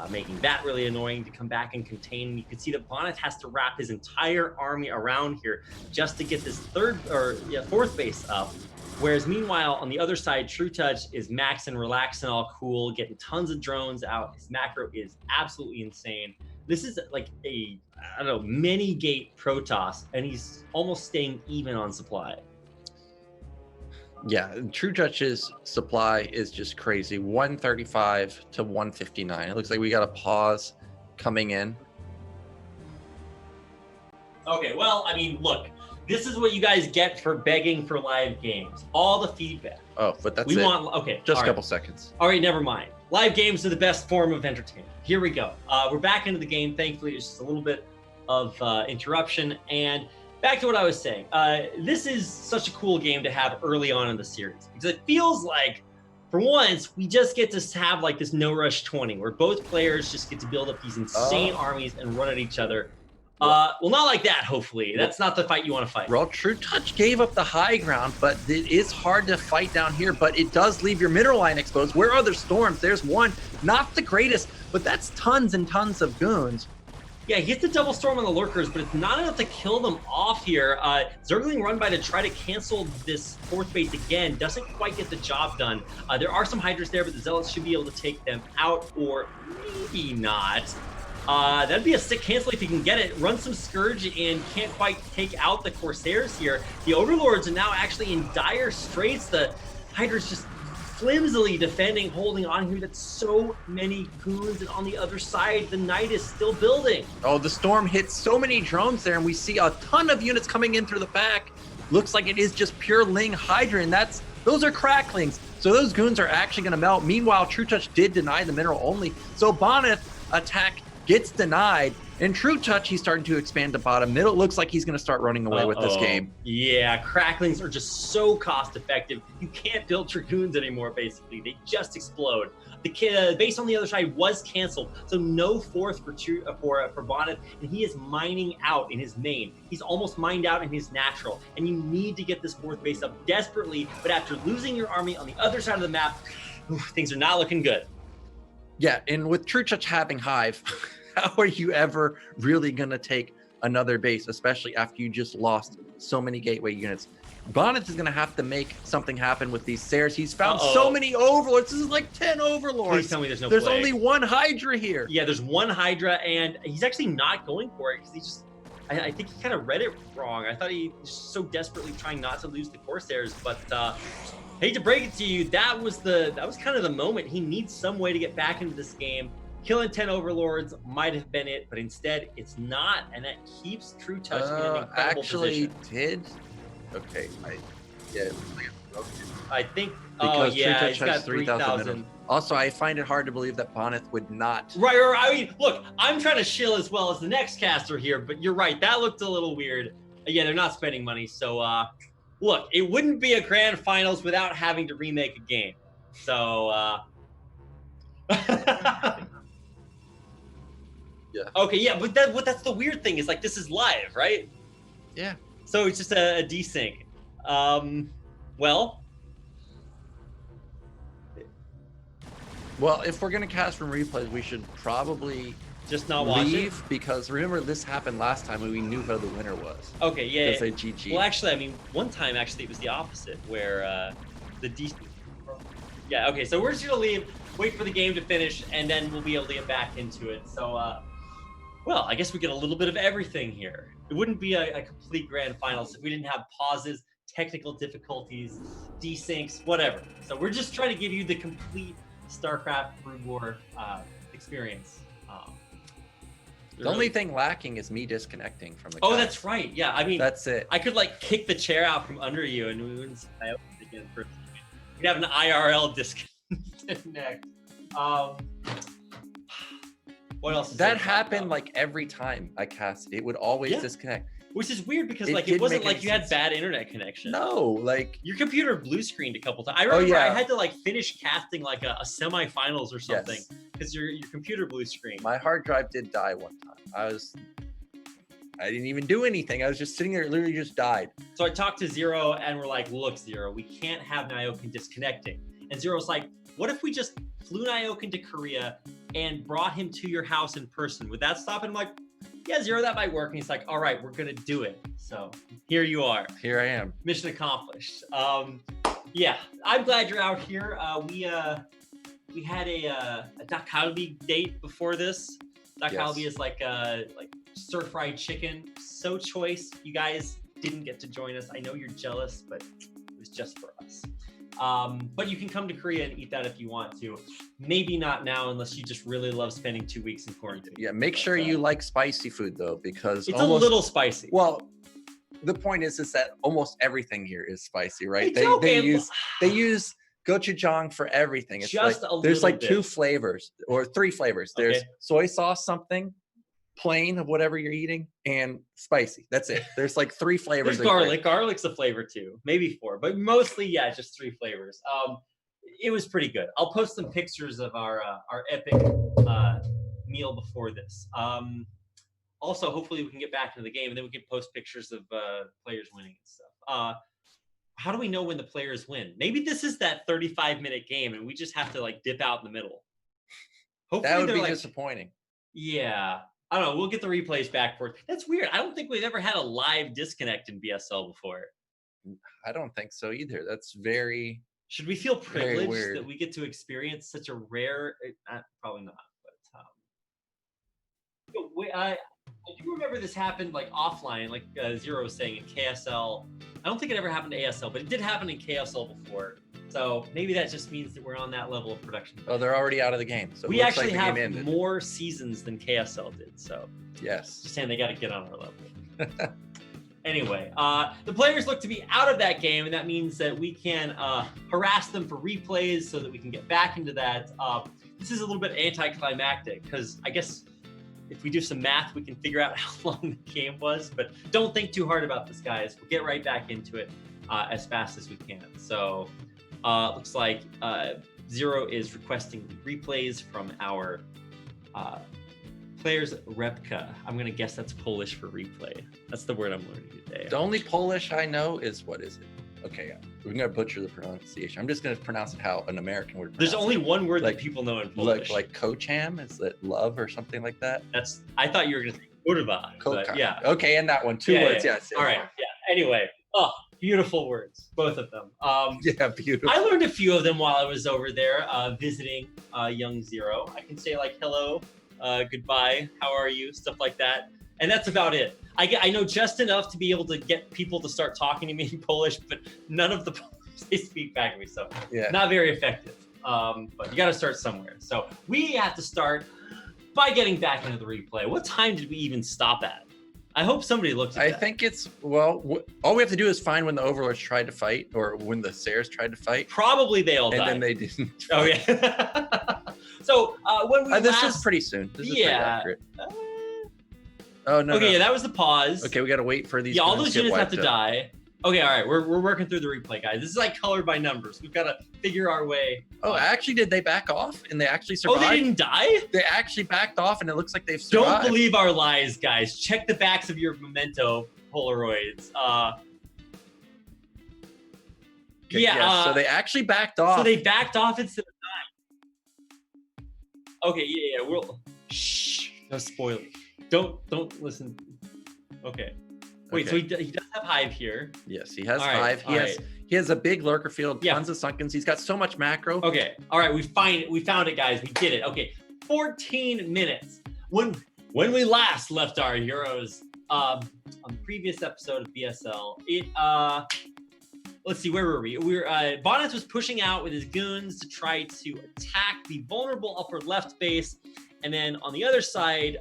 making that really annoying to come back and contain. You can see that Bonyth has to wrap his entire army around here just to get this 4th base up. Whereas meanwhile, on the other side, trutaCz is maxing, relaxing, all cool, getting tons of drones out. His macro is absolutely insane. This is like a, I don't know, mini gate Protoss, and he's almost staying even on supply. Yeah, trutaCz's supply is just crazy. 135 to 159. It looks like we got a pause coming in. Okay, well, I mean, look, this is what you guys get for begging for live games. All the feedback. Oh, but that's okay. Just a couple seconds. All right, never mind. Live games are the best form of entertainment. Here we go. We're back into the game. Thankfully, it's just a little bit of interruption. And back to what I was saying. This is such a cool game to have early on in the series, because it feels like, for once, we just get to have like this no rush 20, where both players just get to build up these insane armies and run at each other. Well, not like that, hopefully. That's not the fight you want to fight. Well, trutaCz gave up the high ground, but it is hard to fight down here, but it does leave your mineral line exposed. Where are the storms? There's one. Not the greatest, but that's tons and tons of goons. Yeah, he gets the double storm on the lurkers, but it's not enough to kill them off here. Zergling run by to try to cancel this 4th base again. Doesn't quite get the job done. There are some Hydras there, but the Zealots should be able to take them out, or maybe not. That'd be a sick cancel if you can get it. Run some Scourge and can't quite take out the Corsairs here. The Overlords are now actually in dire straits. The Hydra's just flimsily defending, holding on here. That's so many goons, and on the other side, the Knight is still building. Oh, the storm hit so many drones there, and we see a ton of units coming in through the back. Looks like it is just pure Ling Hydra, and those are Cracklings. So those goons are actually going to melt. Meanwhile, trutaCz did deny the mineral only. So Bonyth attack gets denied, In trutaCz, he's starting to expand to bottom. Middle looks like he's going to start running away with this game. Yeah, cracklings are just so cost effective. You can't build Dragoons anymore, basically. They just explode. The base on the other side was canceled, so no fourth for Bonyth, and he is mining out in his main. He's almost mined out in his natural, and you need to get this fourth base up desperately, but after losing your army on the other side of the map, things are not looking good. Yeah, and with trutaCz having Hive, how are you ever really going to take another base, especially after you just lost so many gateway units? Bonyth is going to have to make something happen with these stairs. He's found so many overlords. This is like 10 overlords. Please tell me there's no There's plague. only one Hydra here. Yeah, there's one Hydra, and he's actually not going for it because he just, I think he kind of read it wrong. I thought he was so desperately trying not to lose the Corsairs, but hate to break it to you, that was kind of the moment. He needs some way to get back into this game. Killing 10 overlords might have been it, but instead it's not, and that keeps trutaCz in an incredible position. Okay, I think. Because yeah, trutaCz he's got has 3,000 3,000. Also, I find it hard to believe that Bonyth would not. Right. I mean, look, I'm trying to shill as well as the next caster here, but you're right. That looked a little weird. Yeah, they're not spending money, so look, it wouldn't be a grand finals without having to remake a game. So. Yeah. Okay, yeah, but that's the weird thing is like this is live, right? Yeah. So it's just a desync. Well, if we're gonna cast from replays, we should probably just not watch it. Because remember this happened last time and we knew who the winner was. Okay, yeah. Say GG. Well, actually, I mean, one time actually it was the opposite where the desync. Yeah. Okay, so we're just gonna leave, wait for the game to finish, and then we'll be able to get back into it. So. Well, I guess we get a little bit of everything here. It wouldn't be a complete grand finals if we didn't have pauses, technical difficulties, desyncs, whatever. So we're just trying to give you the complete StarCraft Brood War experience. The only thing lacking is me disconnecting from the. Oh, cast. that's right. Yeah, I mean, that's it. I could like kick the chair out from under you, and we wouldn't see again for. We'd have an IRL disconnect. What else? That happened like every time I cast it. It would always disconnect. Which is weird because like it wasn't like you had bad internet connection. No, like your computer blue screened a couple times. I remember I had to like finish casting like a semifinals or something because your computer blue screened. My hard drive did die one time. I didn't even do anything. I was just sitting there, it literally just died. So I talked to Zero and we're like, look, Zero, we can't have Nyokin disconnecting. And Zero's like, what if we just flew Nyokin to Korea and brought him to your house in person? Would that stop? And I'm like, yeah, Zero, that might work. And he's like, all right, we're going to do it. So here you are. Here I am. Mission accomplished. Yeah, I'm glad you're out here. We had a trutaCz date before this. trutaCz is like stir-fried chicken. So choice. You guys didn't get to join us. I know you're jealous, but it was just for us. But you can come to Korea and eat that if you want to. Maybe not now unless you just really love spending 2 weeks in quarantine. Yeah, make sure you like spicy food though, because it's a little spicy. Well, the point is that almost everything here is spicy, right? Hey, they use gochujang for everything. It's just like, a there's like bit. 2 flavors or 3 flavors. There's soy sauce, something plain of whatever you're eating, and spicy. That's it. There's like 3 flavors. There's garlic. Garlic's a flavor too, maybe 4, but mostly just 3 flavors. It was pretty good. I'll post some pictures of our epic meal before this. Also, hopefully we can get back into the game and then we can post pictures of players winning and stuff. How do we know when the players win? Maybe this is that 35-minute game and we just have to like dip out in the middle. Hopefully that would be like, disappointing. Yeah. I don't know. We'll get the replays back for it. That's weird. I don't think we've ever had a live disconnect in BSL before. I don't think so either. That's very... Should we feel privileged that we get to experience such a rare... probably not, but... I do remember this happened like offline, like Zero was saying in KSL. I don't think it ever happened to ASL, but it did happen in KSL before. So maybe that just means that we're on that level of production. Oh, they're already out of the game. So we actually have more seasons than KSL did. So yes, just saying they got to get on our level. Anyway, the players look to be out of that game, and that means that we can harass them for replays so that we can get back into that. This is a little bit anticlimactic because I guess if we do some math, we can figure out how long the game was, but don't think too hard about this, guys. We'll get right back into it as fast as we can. So looks like Zero is requesting replays from our players Repka. I'm going to guess that's Polish for replay. That's the word I'm learning today. The only Polish I know is, what is it? Okay, we're going to butcher the pronunciation. I'm just going to pronounce it how an American would pronounce There's only one word like, that people know in Polish. Like kocham? Is it love or something like that? I thought you were going to say kurwa, but yeah. Okay, and that one. Two words, yes. All right, yeah. Anyway, beautiful words, both of them. Yeah, beautiful. I learned a few of them while I was over there visiting young Zero. I can say like hello, goodbye, how are you, stuff like that. And that's about it. I know just enough to be able to get people to start talking to me in Polish, but none of the Polish they speak back to me, so yeah, not very effective. But you got to start somewhere. So we have to start by getting back into the replay. What time did we even stop at? I hope somebody looked at that. I think it's, well, all we have to do is find when the Overlords tried to fight, or when the Sayers tried to fight. Probably they all died. And then they didn't. Oh, yeah. So when we this is pretty soon. This is pretty accurate. Oh, no. Okay, yeah, that was the pause. Okay, we got to wait for these. Yeah, all those units have to die. Okay, all right, we're working through the replay, guys. This is like colored by numbers. We've got to figure our way. Oh, actually, did they back off and they actually survived? Oh, they didn't die? They actually backed off and it looks like they've survived. Don't believe our lies, guys. Check the backs of your memento Polaroids. Okay, yeah, so they actually backed off. So they backed off instead of dying. Okay, yeah, we'll... Shh, no spoilers. Don't listen. Okay. Wait, so he does have Hive here. Yes, he has Hive. He has a big lurker field, tons of Sunkens. He's got so much macro. Okay, all right, we found it, guys. We did it. Okay, 14 minutes. When we last left our heroes on the previous episode of BSL, let's see, where were we? Bonyth was pushing out with his goons to try to attack the vulnerable upper left base, and then on the other side,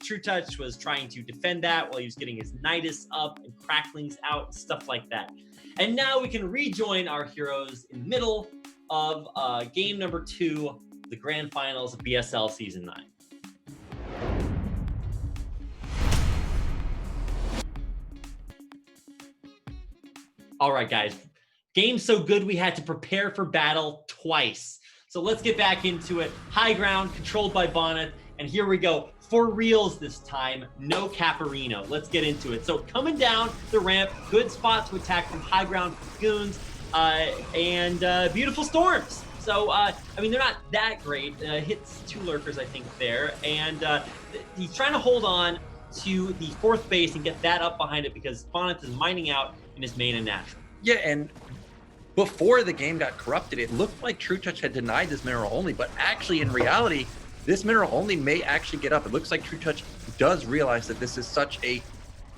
trutaCz was trying to defend that while he was getting his Nidus up and cracklings out and stuff like that. And now we can rejoin our heroes in the middle of game number 2, the grand finals of BSL Season 9. All right, guys. Game so good we had to prepare for battle twice. So let's get back into it. High ground, controlled by Bonyth. And here we go. For reals this time, no Caparino. Let's get into it. So coming down the ramp, good spot to attack from high ground goons and beautiful storms. So, I mean, they're not that great. Hits 2 lurkers, I think, there. And he's trying to hold on to the 4th base and get that up behind it because Bonyth is mining out in his main and natural. Yeah, and before the game got corrupted, it looked like trutaCz had denied this mineral only, but actually in reality, this mineral only may actually get up. It looks like trutaCz does realize that this is such a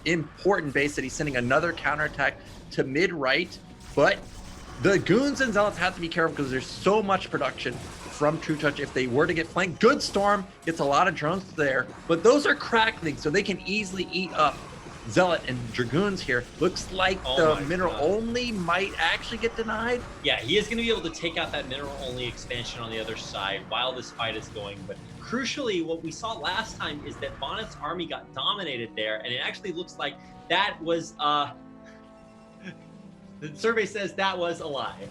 important base that he's sending another counterattack to mid-right, but the goons and zealots have to be careful because there's so much production from trutaCz if they were to get flanked. Good storm, gets a lot of drones there, but those are cracklings, so they can easily eat up zealot and dragoons here. Looks like the mineral only might actually get denied. Yeah, he is going to be able to take out that mineral only expansion on the other side while this fight is going. But crucially, what we saw last time is that Bonyth's army got dominated there, and it actually looks like that was the survey says that was a lie.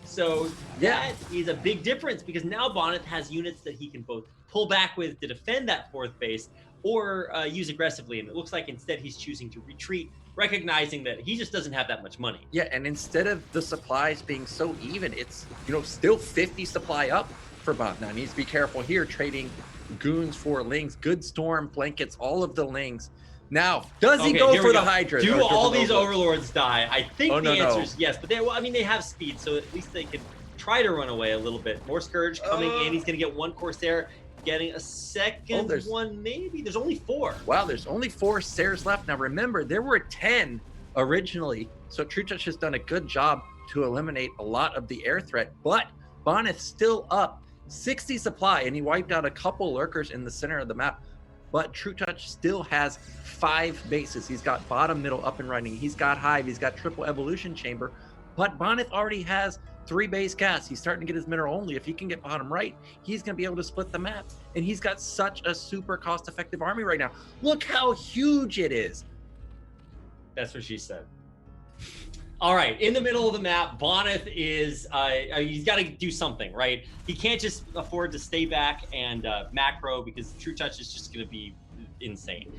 So that is a big difference because now Bonyth has units that he can both pull back with to defend that 4th base or use aggressively, and it looks like instead he's choosing to retreat, recognizing that he just doesn't have that much money. Yeah, and instead of the supplies being so even, it's, you know, still 50 supply up for Bonyth. Now he needs to be careful here, trading goons for lings, good storm, blankets, all of the lings. Now, does he go for the Hydra? Do all these overlords die? I think the answer is yes, but they have speed, so at least they can try to run away a little bit. More Scourge coming in, he's going to get 1 Corsair, getting a second one, maybe. There's only 4. Wow, there's only 4 Sayers left. Now remember, there were 10 originally, so trutaCz has done a good job to eliminate a lot of the air threat, but Bonyth's still up 60 supply, and he wiped out a couple lurkers in the center of the map, but trutaCz still has 5 bases. He's got bottom, middle, up and running. He's got Hive, he's got triple evolution chamber, But Bonyth already has 3 base casts. He's starting to get his mineral only. If he can get bottom right, he's going to be able to split the map. And he's got such a super cost-effective army right now. Look how huge it is. That's what she said. All right, in the middle of the map, Bonyth is, he's got to do something, right? He can't just afford to stay back and macro because trutaCz is just going to be insane.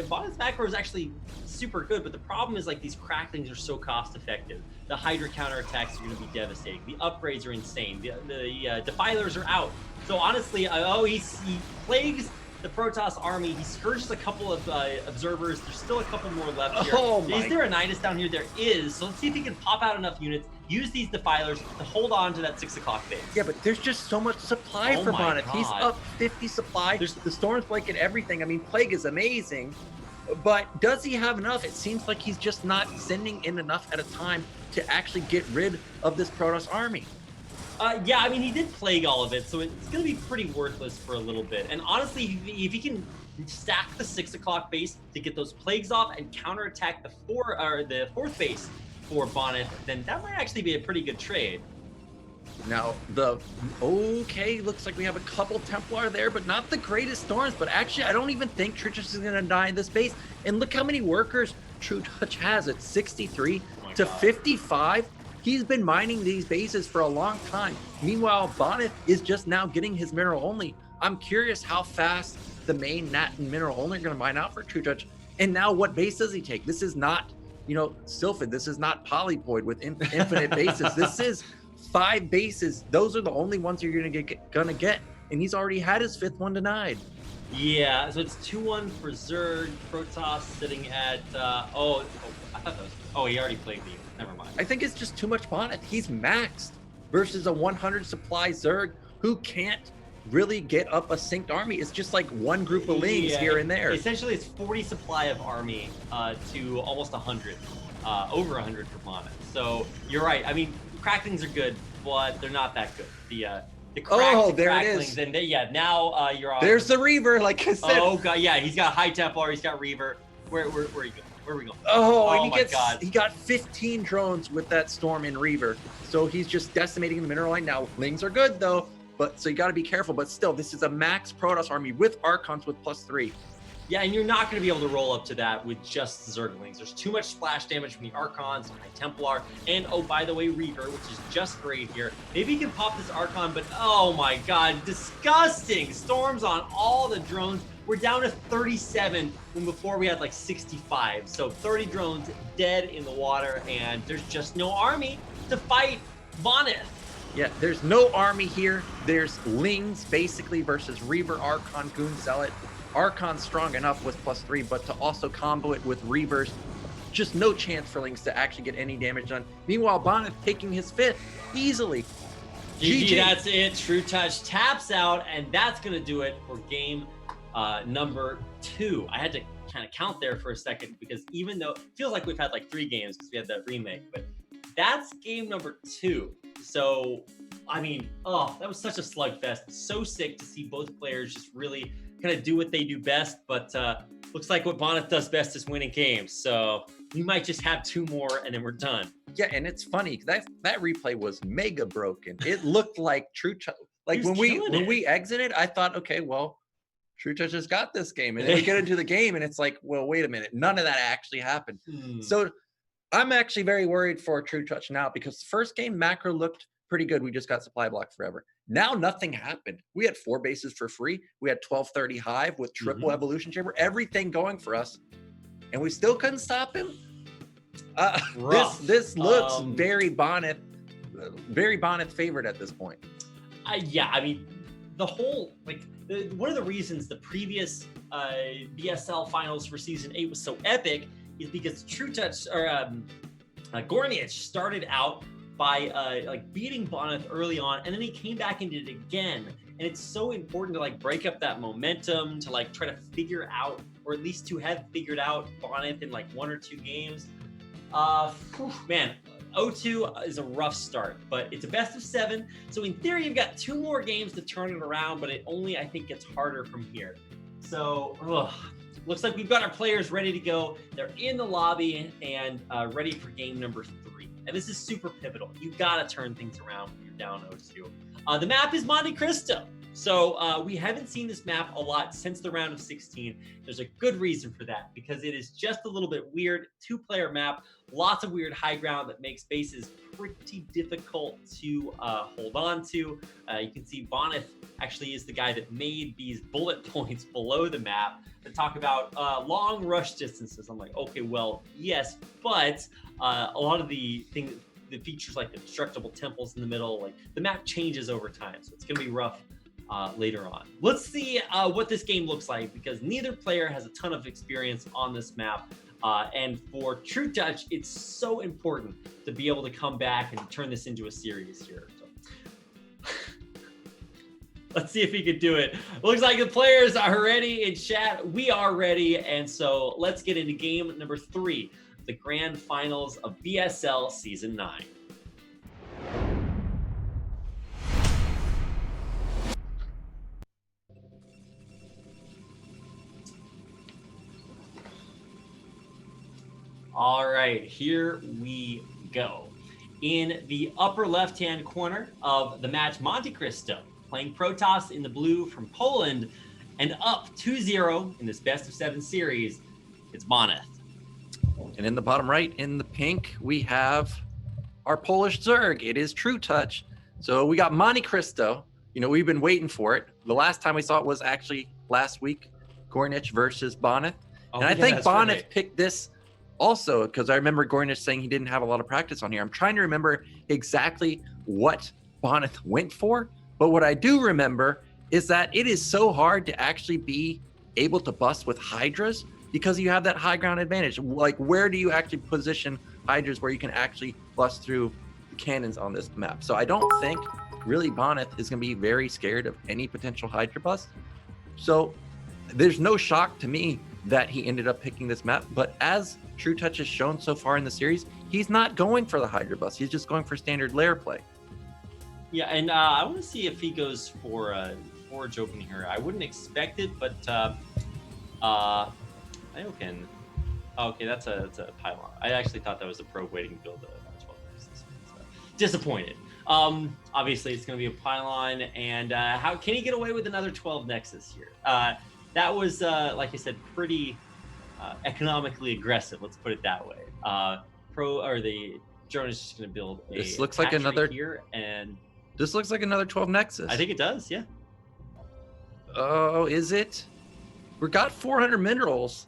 Bonyth's macro is actually super good, but the problem is like these cracklings are so cost effective. The Hydra counterattacks are going to be devastating. The upgrades are insane. The defilers are out. So honestly, he plagues the Protoss army. He scourges a couple of observers. There's still a couple more left here. Is there a Nidus down here? There is. So let's see if he can pop out enough units, use these defilers to hold on to that 6 o'clock base. Yeah, but there's just so much supply for Bonyth. He's up 50 supply. There's the Storm's Blake and everything. I mean, Plague is amazing, but does he have enough? It seems like he's just not sending in enough at a time to actually get rid of this Protoss army. Yeah, I mean, he did plague all of it, so it's going to be pretty worthless for a little bit. And honestly, if he can stack the 6 o'clock base to get those plagues off and counterattack the 4th base for Bonyth, then that might actually be a pretty good trade. Now, looks like we have a couple Templar there, but not the greatest storms. But actually, I don't even think trutaCz is going to die in this base. And look how many workers trutaCz has at 63 to 55. He's been mining these bases for a long time. Meanwhile, Bonyth is just now getting his mineral only. I'm curious how fast the main Nat and mineral only are going to mine out for trutaCz. And now what base does he take? This is not, Sylphid. This is not Polypoid with infinite bases. This is 5 bases. Those are the only ones you're going to get. And he's already had his 5th one denied. Yeah, so it's 2-1 for Zerg. Protoss sitting at, I thought that was, he already played the. Never mind. I think it's just too much Bonyth. He's maxed versus a 100 supply Zerg who can't really get up a synced army. It's just like one group of lings here and there. Essentially, it's 40 supply of army to almost 100, over 100 for Bonyth. So you're right. I mean, cracklings are good, but they're not that good. The cracks there cracklings, it is. And now you're on. There's the Reaver, like I said. Oh god, yeah, he's got High Templar, he's got Reaver. Where are you going? Where are we going? He got 15 drones with that Storm in Reaver. So he's just decimating the mineral line now. Lings are good though, so you got to be careful. But still, this is a max Protoss army with Archons with +3. Yeah, and you're not going to be able to roll up to that with just the Zerglings. There's too much splash damage from the Archons and High Templar, and by the way, Reaver, which is just great here. Maybe you can pop this Archon, but oh my god, disgusting! Storms on all the drones. We're down to 37 when before we had like 65. So 30 drones dead in the water, and there's just no army to fight Bonyth. Yeah, there's no army here. There's Lings basically versus Reaver, Archon, Goon Zealot. Archon strong enough with +3, but to also combo it with Reavers, just no chance for Lings to actually get any damage done. Meanwhile, Bonyth taking his 5th easily. GG, that's it. trutaCz taps out, and that's going to do it for game number 2. I had to kind of count there for a second because even though it feels like we've had like 3 games because we had that remake, but that's game number 2. So, I mean, that was such a slugfest. So sick to see both players just really kind of do what they do best, but looks like what Bonyth does best is winning games. So we might just have 2 more and then we're done. Yeah, and it's funny that replay was mega broken. It looked like trutaCz. Like when we exited, I thought, okay, well, trutaCz has got this game, and then we get into the game, and it's like, well, wait a minute, none of that actually happened. So I'm actually very worried for trutaCz now because the first game macro looked pretty good. We just got supply blocked forever. Now nothing happened. We had 4 bases for free. We had 1230 Hive with triple evolution chamber, everything going for us, and we still couldn't stop him. This looks very Bonyth favored at this point. Yeah, I mean, the whole one of the reasons the previous BSL finals for season 8 was so epic is because trutaCz or Gorniech started out by beating Bonyth early on, and then he came back and did it again. And it's so important to break up that momentum, to try to figure out, or at least to have figured out Bonyth in 1 or 2 games. Man, 0-2 is a rough start, but it's a best of 7. So in theory, you've got 2 more games to turn it around, but it only, I think, gets harder from here. So, looks like we've got our players ready to go. They're in the lobby and ready for game number 3. And this is super pivotal. You got to turn things around when you're down 0-2. The map is Monte Cristo. So we haven't seen this map a lot since the round of 16. There's a good reason for that, because it is just a little bit weird. 2-player map, lots of weird high ground that makes bases pretty difficult to hold on to. You can see Bonyth actually is the guy that made these bullet points below the map that talk about long rush distances. I'm like, okay, well, yes, but a lot of the things, the features like the destructible temples in the middle, like the map changes over time, so it's gonna be rough later on. Let's see what this game looks like, because neither player has a ton of experience on this map. And for trutaCz, it's so important to be able to come back and turn this into a series here. So let's see if he can do it. Looks like the players are ready in chat. We are ready. And so let's get into game number 3, the grand finals of BSL Season 9. All right, here we go. In the upper left-hand corner of the match, Monte Cristo playing trutaCz in the blue from Poland, and up 2-0 in this best-of-7 series, it's Bonyth. And in the bottom right, in the pink, we have our Polish Zerg. It is trutaCz. So we got Monte Cristo. You know, we've been waiting for it. The last time we saw it was actually last week, Bonyth versus Bonyth. And I think Bonyth picked this also, because I remember Bonyth saying he didn't have a lot of practice on here. I'm trying to remember exactly what Bonyth went for, but what I do remember is that it is so hard to actually be able to bust with Hydras, because you have that high ground advantage. Like, where do you actually position Hydras where you can actually bust through cannons on this map? So I don't think really Bonyth is going to be very scared of any potential Hydra bust. So there's no shock to me that he ended up picking this map, but as trutaCz has shown so far in the series, he's not going for the Hydra bust. He's just going for standard lair play. Yeah, and I want to see if he goes for forge opening here. I wouldn't expect it, but I can. Oh, okay, that's a pylon. I actually thought that was a pro waiting to build a 12 nexus. So, disappointed. Obviously, it's going to be a pylon, and how can he get away with another 12 nexus here? That was, like I said, pretty economically aggressive. Let's put it that way. The drone is just going to build a. This looks like another here, and this looks like another 12 nexus. I think it does. Yeah. Oh, is it? We got 400 minerals.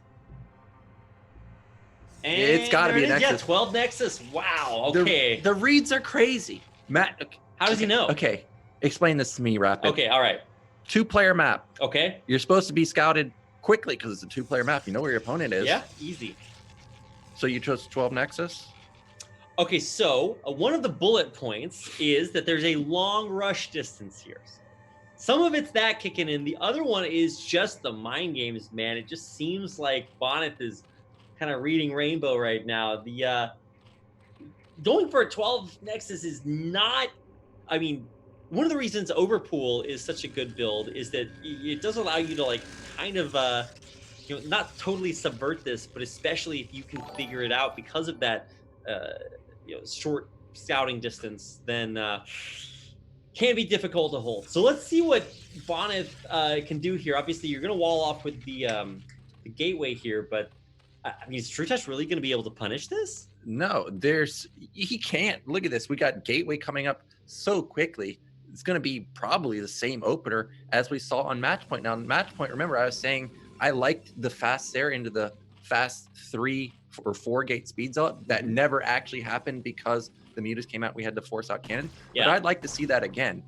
And it's got to be a nexus. Yeah, 12 nexus. Wow. Okay. The reads are crazy. Matt, how does he know? Okay, explain this to me, Rapid. Okay, all right. 2-player map. Okay. You're supposed to be scouted quickly because it's a 2-player map. You know where your opponent is. Yeah, easy. So you chose 12 nexus? Okay, so one of the bullet points is that there's a long rush distance here. Some of it's that kicking in. The other one is just the mind games, man. It just seems like Bonyth is kind of reading Rainbow right now. The going for a 12 nexus is not, I mean, one of the reasons Overpool is such a good build is that it does allow you to, like, kind of not totally subvert this, but especially if you can figure it out because of that short scouting distance, then can be difficult to hold. So let's see what Bonyth can do here. Obviously, you're going to wall off with the gateway here, but I mean, is trutaCz really going to be able to punish this? No, he can't. Look at this. We got gateway coming up so quickly. It's going to be probably the same opener as we saw on match point. Now, match point, remember, I was saying I liked the fast there into the fast 3 or 4 gate speeds up. That never actually happened because the mutas came out. We had to force out cannon. Yeah. But I'd like to see that again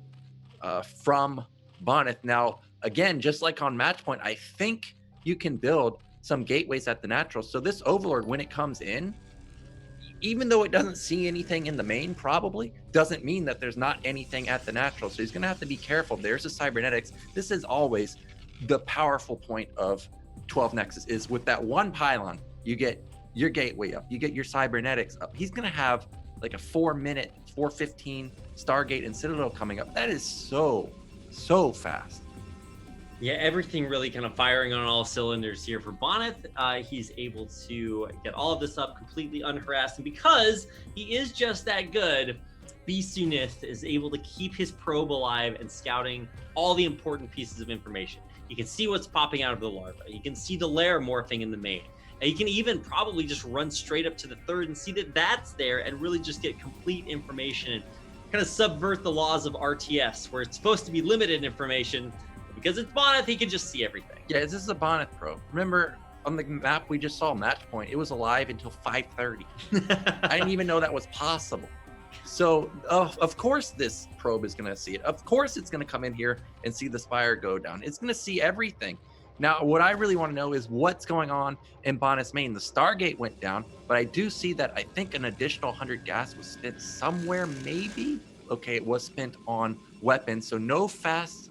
from Bonyth. Now, again, just like on match point, I think you can build some gateways at the natural. So this Overlord, when it comes in, even though it doesn't see anything in the main, probably doesn't mean that there's not anything at the natural. So he's going to have to be careful. There's the cybernetics. This is always the powerful point of 12 nexus, is with that one pylon, you get your gateway up, you get your cybernetics up. He's going to have like a 4-minute, 4:15 Stargate and Citadel coming up. That is so fast. Yeah, everything really kind of firing on all cylinders here for Bonyth. He's able to get all of this up completely unharassed, and because he is just that good, Bonyth is able to keep his probe alive and scouting all the important pieces of information. He can see what's popping out of the larva. He can see the lair morphing in the main. And he can even probably just run straight up to the third and see that that's there and really just get complete information and kind of subvert the laws of RTS, where it's supposed to be limited information. Because it's Bonyth, he can just see everything. Yeah, this is a Bonyth probe. Remember, on the map we just saw, Match Point, it was alive until 5:30. I didn't even know that was possible. So, of course this probe is going to see it. Of course it's going to come in here and see the spire go down. It's going to see everything. Now, what I really want to know is what's going on in Bonyth's main. The Stargate went down, but I do see that I think an additional 100 gas was spent somewhere, maybe? Okay, it was spent on weapons, so no fast...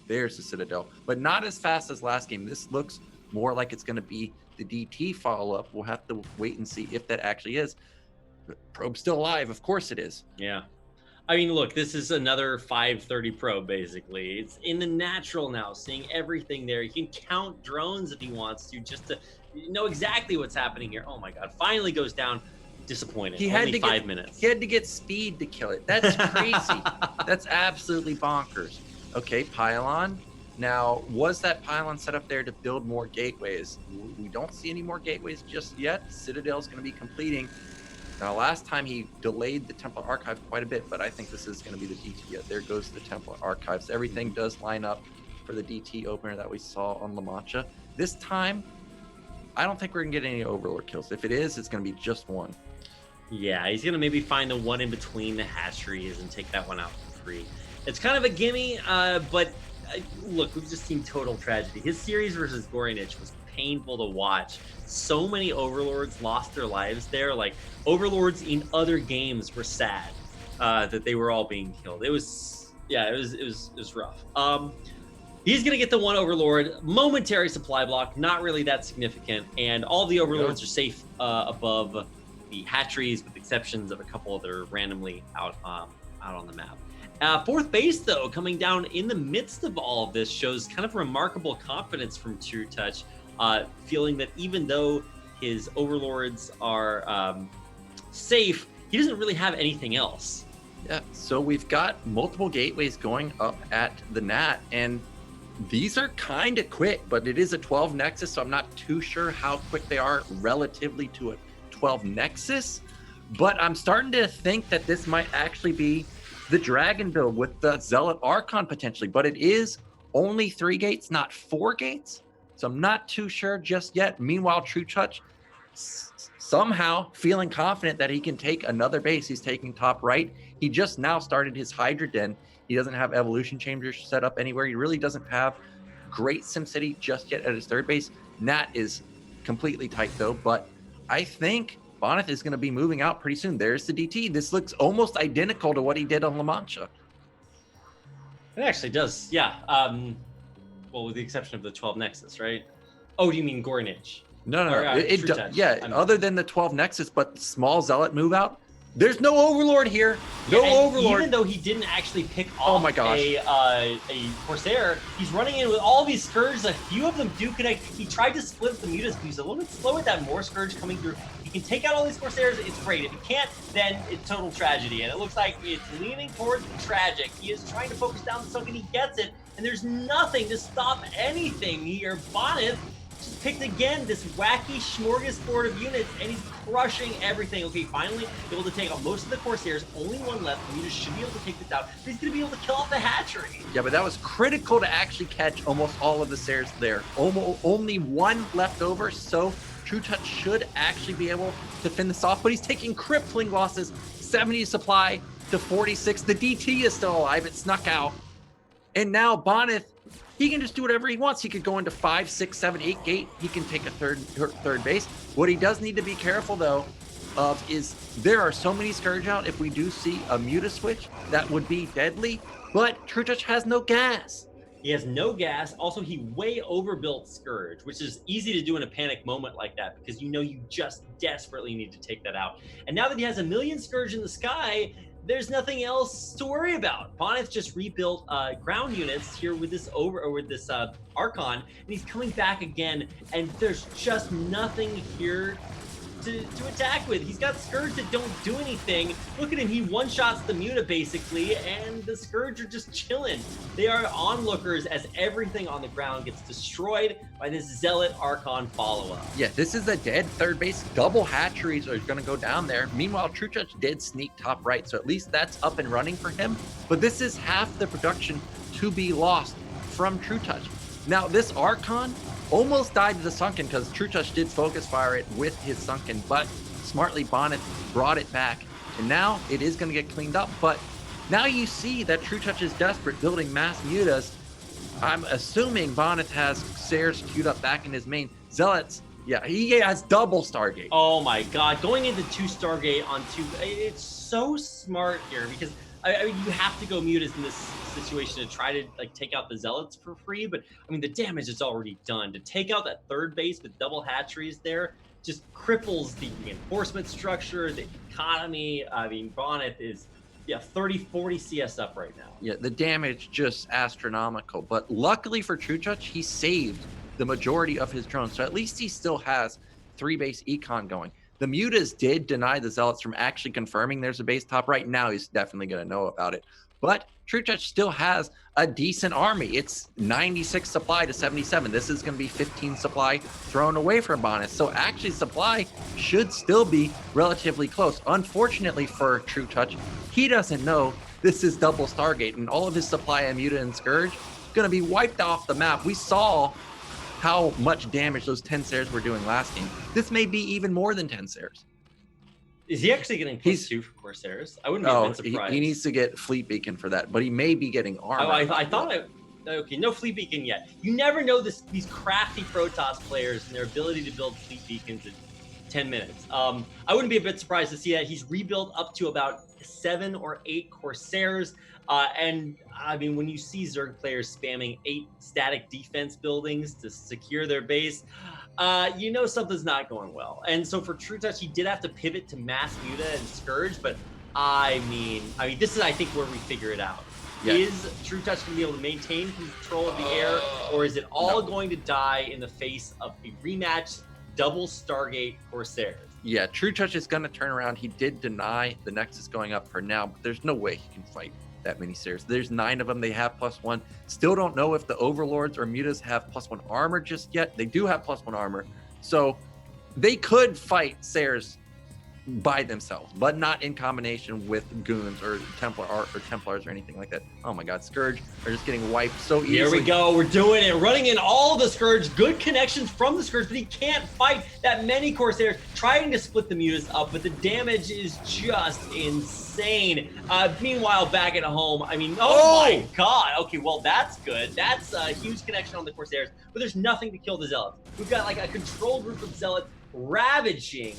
There's the Citadel, but not as fast as last game. This looks more like it's going to be the DT follow-up. We'll have to wait and see if that actually is. The probe's still alive. Of course it is. Yeah. I mean, look, this is another 530 probe, basically. It's in the natural now, seeing everything there. He can count drones if he wants to, just to know exactly what's happening here. Oh, my God. Finally goes down. Disappointed. He had Only to 5 minutes. He had to get speed to kill it. That's crazy. That's absolutely bonkers. Okay, pylon. Now, was that pylon set up there to build more gateways? We don't see any more gateways just yet. Citadel's going to be completing. Now, last time he delayed the Templar Archive quite a bit, but I think this is going to be the DT. Yeah, there goes the Templar Archives. Everything does line up for the DT opener that we saw on La Mancha. This time, I don't think we're going to get any Overlord kills. If it is, it's going to be just one. Yeah, he's going to maybe find the one in between the hatcheries and take that one out for free. It's kind of a gimme, but look, we've just seen total tragedy. His series versus Bonyth was painful to watch. So many Overlords lost their lives there. Like, Overlords in other games were sad that they were all being killed. It was rough. He's going to get the one Overlord, momentary supply block, not really that significant, and all the Overlords are safe above the hatcheries, with exceptions of a couple that are randomly out on the map. Fourth base, though, coming down in the midst of all of this, shows kind of remarkable confidence from trutaCz, feeling that even though his Overlords are safe, he doesn't really have anything else. Yeah, so we've got multiple gateways going up at the Nat, and these are kind of quick, but it is a 12 Nexus, so I'm not too sure how quick they are relatively to a 12 Nexus, but I'm starting to think that this might actually be the Dragon build with the Zealot Archon potentially, but it is only 3 gates, not 4 gates. So I'm not too sure just yet. Meanwhile, trutaCz somehow feeling confident that he can take another base. He's taking top right. He just now started his Hydra Den. He doesn't have evolution chambers set up anywhere. He really doesn't have great SimCity just yet at his third base. Nat is completely tight though, but I think Bonyth is going to be moving out pretty soon. There's the DT. This looks almost identical to what he did on La Mancha. It actually does, yeah. Well, with the exception of the 12 Nexus, right? Oh, do you mean Bonyth? No. trutaCz. Yeah, other than the 12 Nexus, but small Zealot move out. There's no Overlord here. No Overlord. Even though he didn't actually pick Oh off my gosh. a Corsair, he's running in with all these Scourges. A few of them do connect. He tried to split the Mutas. He's a little bit slow with that more Scourge coming through. He can take out all these Corsairs. It's great. If he can't, then it's total tragedy. And it looks like it's leaning towards tragic. He is trying to focus down the Sunken. He gets it. And there's nothing to stop anything here. Bonyth just picked again this wacky smorgasbord of units, and he's crushing everything. Okay, finally able to take out most of the Corsairs. Only one left. Mutas should be able to take this out. But he's going to be able to kill off the hatchery. Yeah, but that was critical to actually catch almost all of the Sairs there. Only one left over, so trutaCz should actually be able to finish this off, but he's taking crippling losses. 70 supply to 46. The DT is still alive. It snuck out. And now Bonyth, he can just do whatever he wants. He could go into 5, 6, 7, 8 gate. He can take a third base. What he does need to be careful, though, of is there are so many Scourge out. If we do see a Muta switch, that would be deadly. But trutaCz has no gas. He has no gas. Also, he way overbuilt Scourge, which is easy to do in a panic moment like that because you know you just desperately need to take that out. And now that he has a million Scourge in the sky, there's nothing else to worry about. Bonyth just rebuilt ground units here with this Archon, and he's coming back again, and there's just nothing here to attack with. He's got Scourge that don't do anything. Look at him, he one-shots the Muta basically, and the Scourge are just chilling. They are onlookers as everything on the ground gets destroyed by this Zealot Archon follow-up. Yeah, this is a dead third base. Double hatcheries are going to go down there. Meanwhile, trutaCz did sneak top right, so at least that's up and running for him. But this is half the production to be lost from trutaCz. Now, this Archon almost died to the Sunken because trutaCz did focus fire it with his Sunken, but smartly Bonyth brought it back. And now it is going to get cleaned up. But now you see that trutaCz is desperate, building mass mutas. I'm assuming Bonyth has Sayers queued up back in his main. Zealots, yeah, he has double Stargate. Oh my god, going into 2 Stargate on 2, it's so smart here because I mean, you have to go mutas in this situation to try to like take out the Zealots for free, but I mean the damage is already done. To take out that third base with double hatcheries there just cripples the reinforcement structure, the economy. I mean, Bonyth is 30-40 CS up right now. Yeah, the damage just astronomical. But luckily for trutaCz, he saved the majority of his drones, so at least he still has 3 base econ going. The mutas did deny the Zealots from actually confirming there's a base top right now. He's definitely going to know about it. But trutaCz still has a decent army. It's 96 supply to 77. This is going to be 15 supply thrown away from Bonyth. So actually supply should still be relatively close. Unfortunately for trutaCz, he doesn't know this is double Stargate, and all of his supply and Muta and Scourge is going to be wiped off the map. We saw how much damage those 10 Sayers were doing last game. This may be even more than 10 Sayers. Is he actually getting +2 for Corsairs? I wouldn't be a bit surprised. He needs to get Fleet Beacon for that, but he may be getting armor. I thought okay, no Fleet Beacon yet. You never know these crafty Protoss players and their ability to build Fleet Beacons in 10 minutes. I wouldn't be a bit surprised to see that. He's rebuilt up to about 7 or 8 Corsairs. And I mean, when you see Zerg players spamming 8 static defense buildings to secure their base, you know something's not going well. And so for trutaCz, he did have to pivot to mass Muta and Scourge, but I mean, this is, I think, where we figure it out. Yeah. Is trutaCz going to be able to maintain control of the air, or is it all going to die in the face of a rematch double Stargate Corsairs? Yeah, trutaCz is going to turn around. He did deny the Nexus going up for now, but there's no way he can fight that many Sayers. There's 9 of them. They have +1. Still don't know if the Overlords or Mutas have +1 armor just yet. They do have +1 armor. So they could fight Sayers by themselves, but not in combination with goons or Templars or anything like that. Oh my god, Scourge are just getting wiped so easily. Here we go, we're doing it, running in all the Scourge, good connections from the Scourge, but he can't fight that many Corsairs, trying to split the Mutas up, but the damage is just insane. Meanwhile, back at home, I mean, oh my god, okay, well that's good. That's a huge connection on the Corsairs, but there's nothing to kill the Zealots. We've got like a control group of Zealots ravaging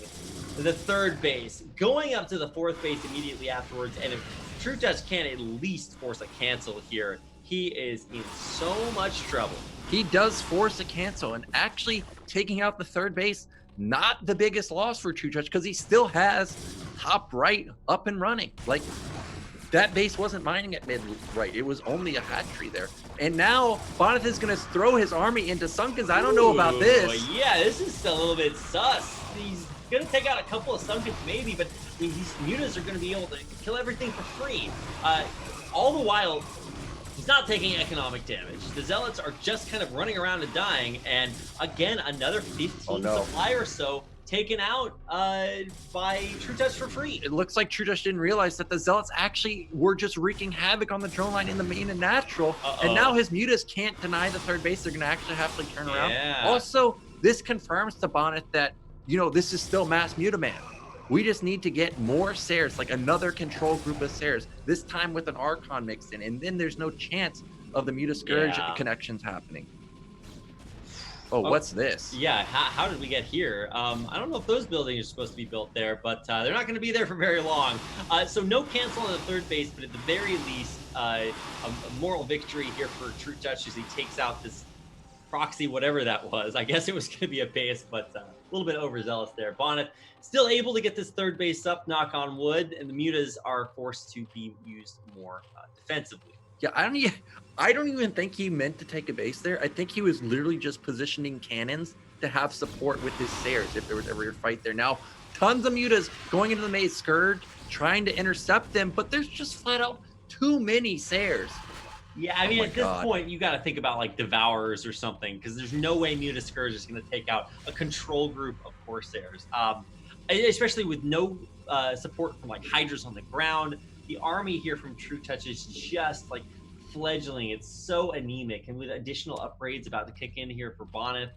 the third base, going up to the fourth base immediately afterwards, and if trutaCz can at least force a cancel here, he is in so much trouble. He does force a cancel, and actually taking out the third base, not the biggest loss for trutaCz because he still has top right up and running. Like, that base wasn't mining at mid right. It was only a hatchery there. And now Bonyth is going to throw his army into Sunkens. I don't know about this. Yeah, this is a little bit sus. He's going to take out a couple of Sunkens maybe, but I mean, these Mutas are going to be able to kill everything for free. All the while, he's not taking economic damage. The Zealots are just kind of running around and dying. And again, another 15 supply or so taken out by trutaCz for free. It looks like trutaCz didn't realize that the Zealots actually were just wreaking havoc on the drone line in the main and natural. And now his Mutas can't deny the third base. They're going to actually have to turn around. Also, this confirms to Bonyth that, you know, this is still mass Muta man. We just need to get more Sayers, like another control group of Sayers, this time with an Archon mixed in. And then there's no chance of the Muta Scourge connections happening. Oh, what's this? Yeah, how did we get here? I don't know if those buildings are supposed to be built there, but they're not going to be there for very long. So no cancel on the third base, but at the very least, a moral victory here for trutaCz as he takes out this proxy, whatever that was. I guess it was going to be a base, but a little bit overzealous there. Bonyth still able to get this third base up, knock on wood, and the mutas are forced to be used more defensively. Yeah, I don't even think he meant to take a base there. I think he was literally just positioning cannons to have support with his Sayers if there was ever a fight there. Now, tons of mutas going into the maze, Scourge trying to intercept them, but there's just flat out too many Sayers. Yeah, I mean, at this point, you got to think about like Devourers or something, because there's no way Muta Scourge is going to take out a control group of Corsairs, especially with no support from like Hydras on the ground. The army here from trutaCz is just like fledgling. It's so anemic, and with additional upgrades about to kick in here for Bonyth,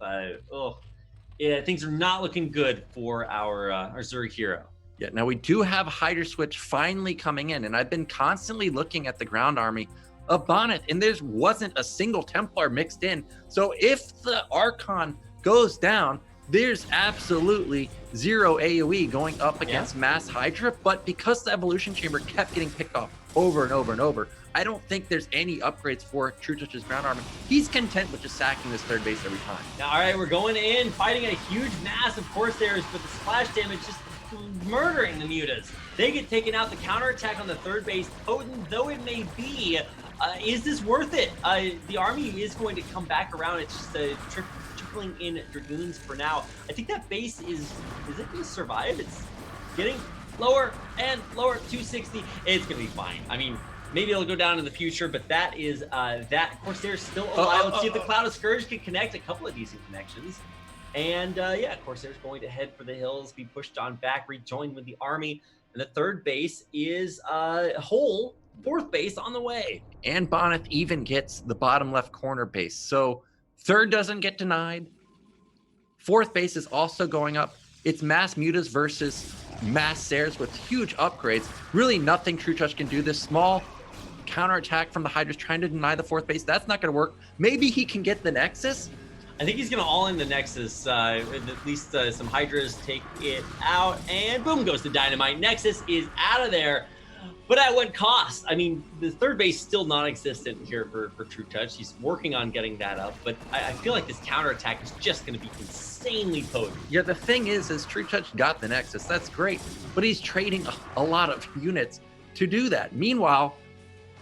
yeah, things are not looking good for our Zerg hero. Yeah, now we do have Hydra Switch finally coming in, and I've been constantly looking at the ground army of Bonyth, and there wasn't a single Templar mixed in. So if the Archon goes down, there's absolutely zero AoE going up against Mass Hydra. But because the Evolution Chamber kept getting picked off over and over and over, I don't think there's any upgrades for trutaCz's ground army. He's content with just sacking this third base every time. Now, all right, we're going in, fighting a huge mass of Corsairs, but the splash damage just murdering the mutas. They get taken out. The counterattack on the third base, potent though it may be, is this worth it? The army is going to come back around. It's just trickling in Dragoons for now. I think that base is it going to survive? It's getting lower and lower, 260. It's going to be fine. I mean, maybe it'll go down in the future, but that is that. Corsair's still alive. Let's see if the Cloud of Scourge can connect. A couple of decent connections. And yeah, Corsair's going to head for the hills, be pushed on back, rejoin with the army. And the third base is whole. Fourth base on the way. And Bonyth even gets the bottom left corner base. So third doesn't get denied. Fourth base is also going up. It's mass mutas versus mass Sayers with huge upgrades. Really nothing trutaCz can do. This small counterattack from the Hydras trying to deny the fourth base. That's not going to work. Maybe he can get the Nexus. I think he's going to all in the Nexus. At least some Hydras take it out. And boom goes the Dynamite. Nexus is out of there. But at what cost? I mean, the third base still non-existent here for trutaCz. He's working on getting that up, but I feel like this counterattack is just going to be insanely potent. Yeah, the thing is trutaCz got the Nexus. That's great, but he's trading a lot of units to do that. Meanwhile,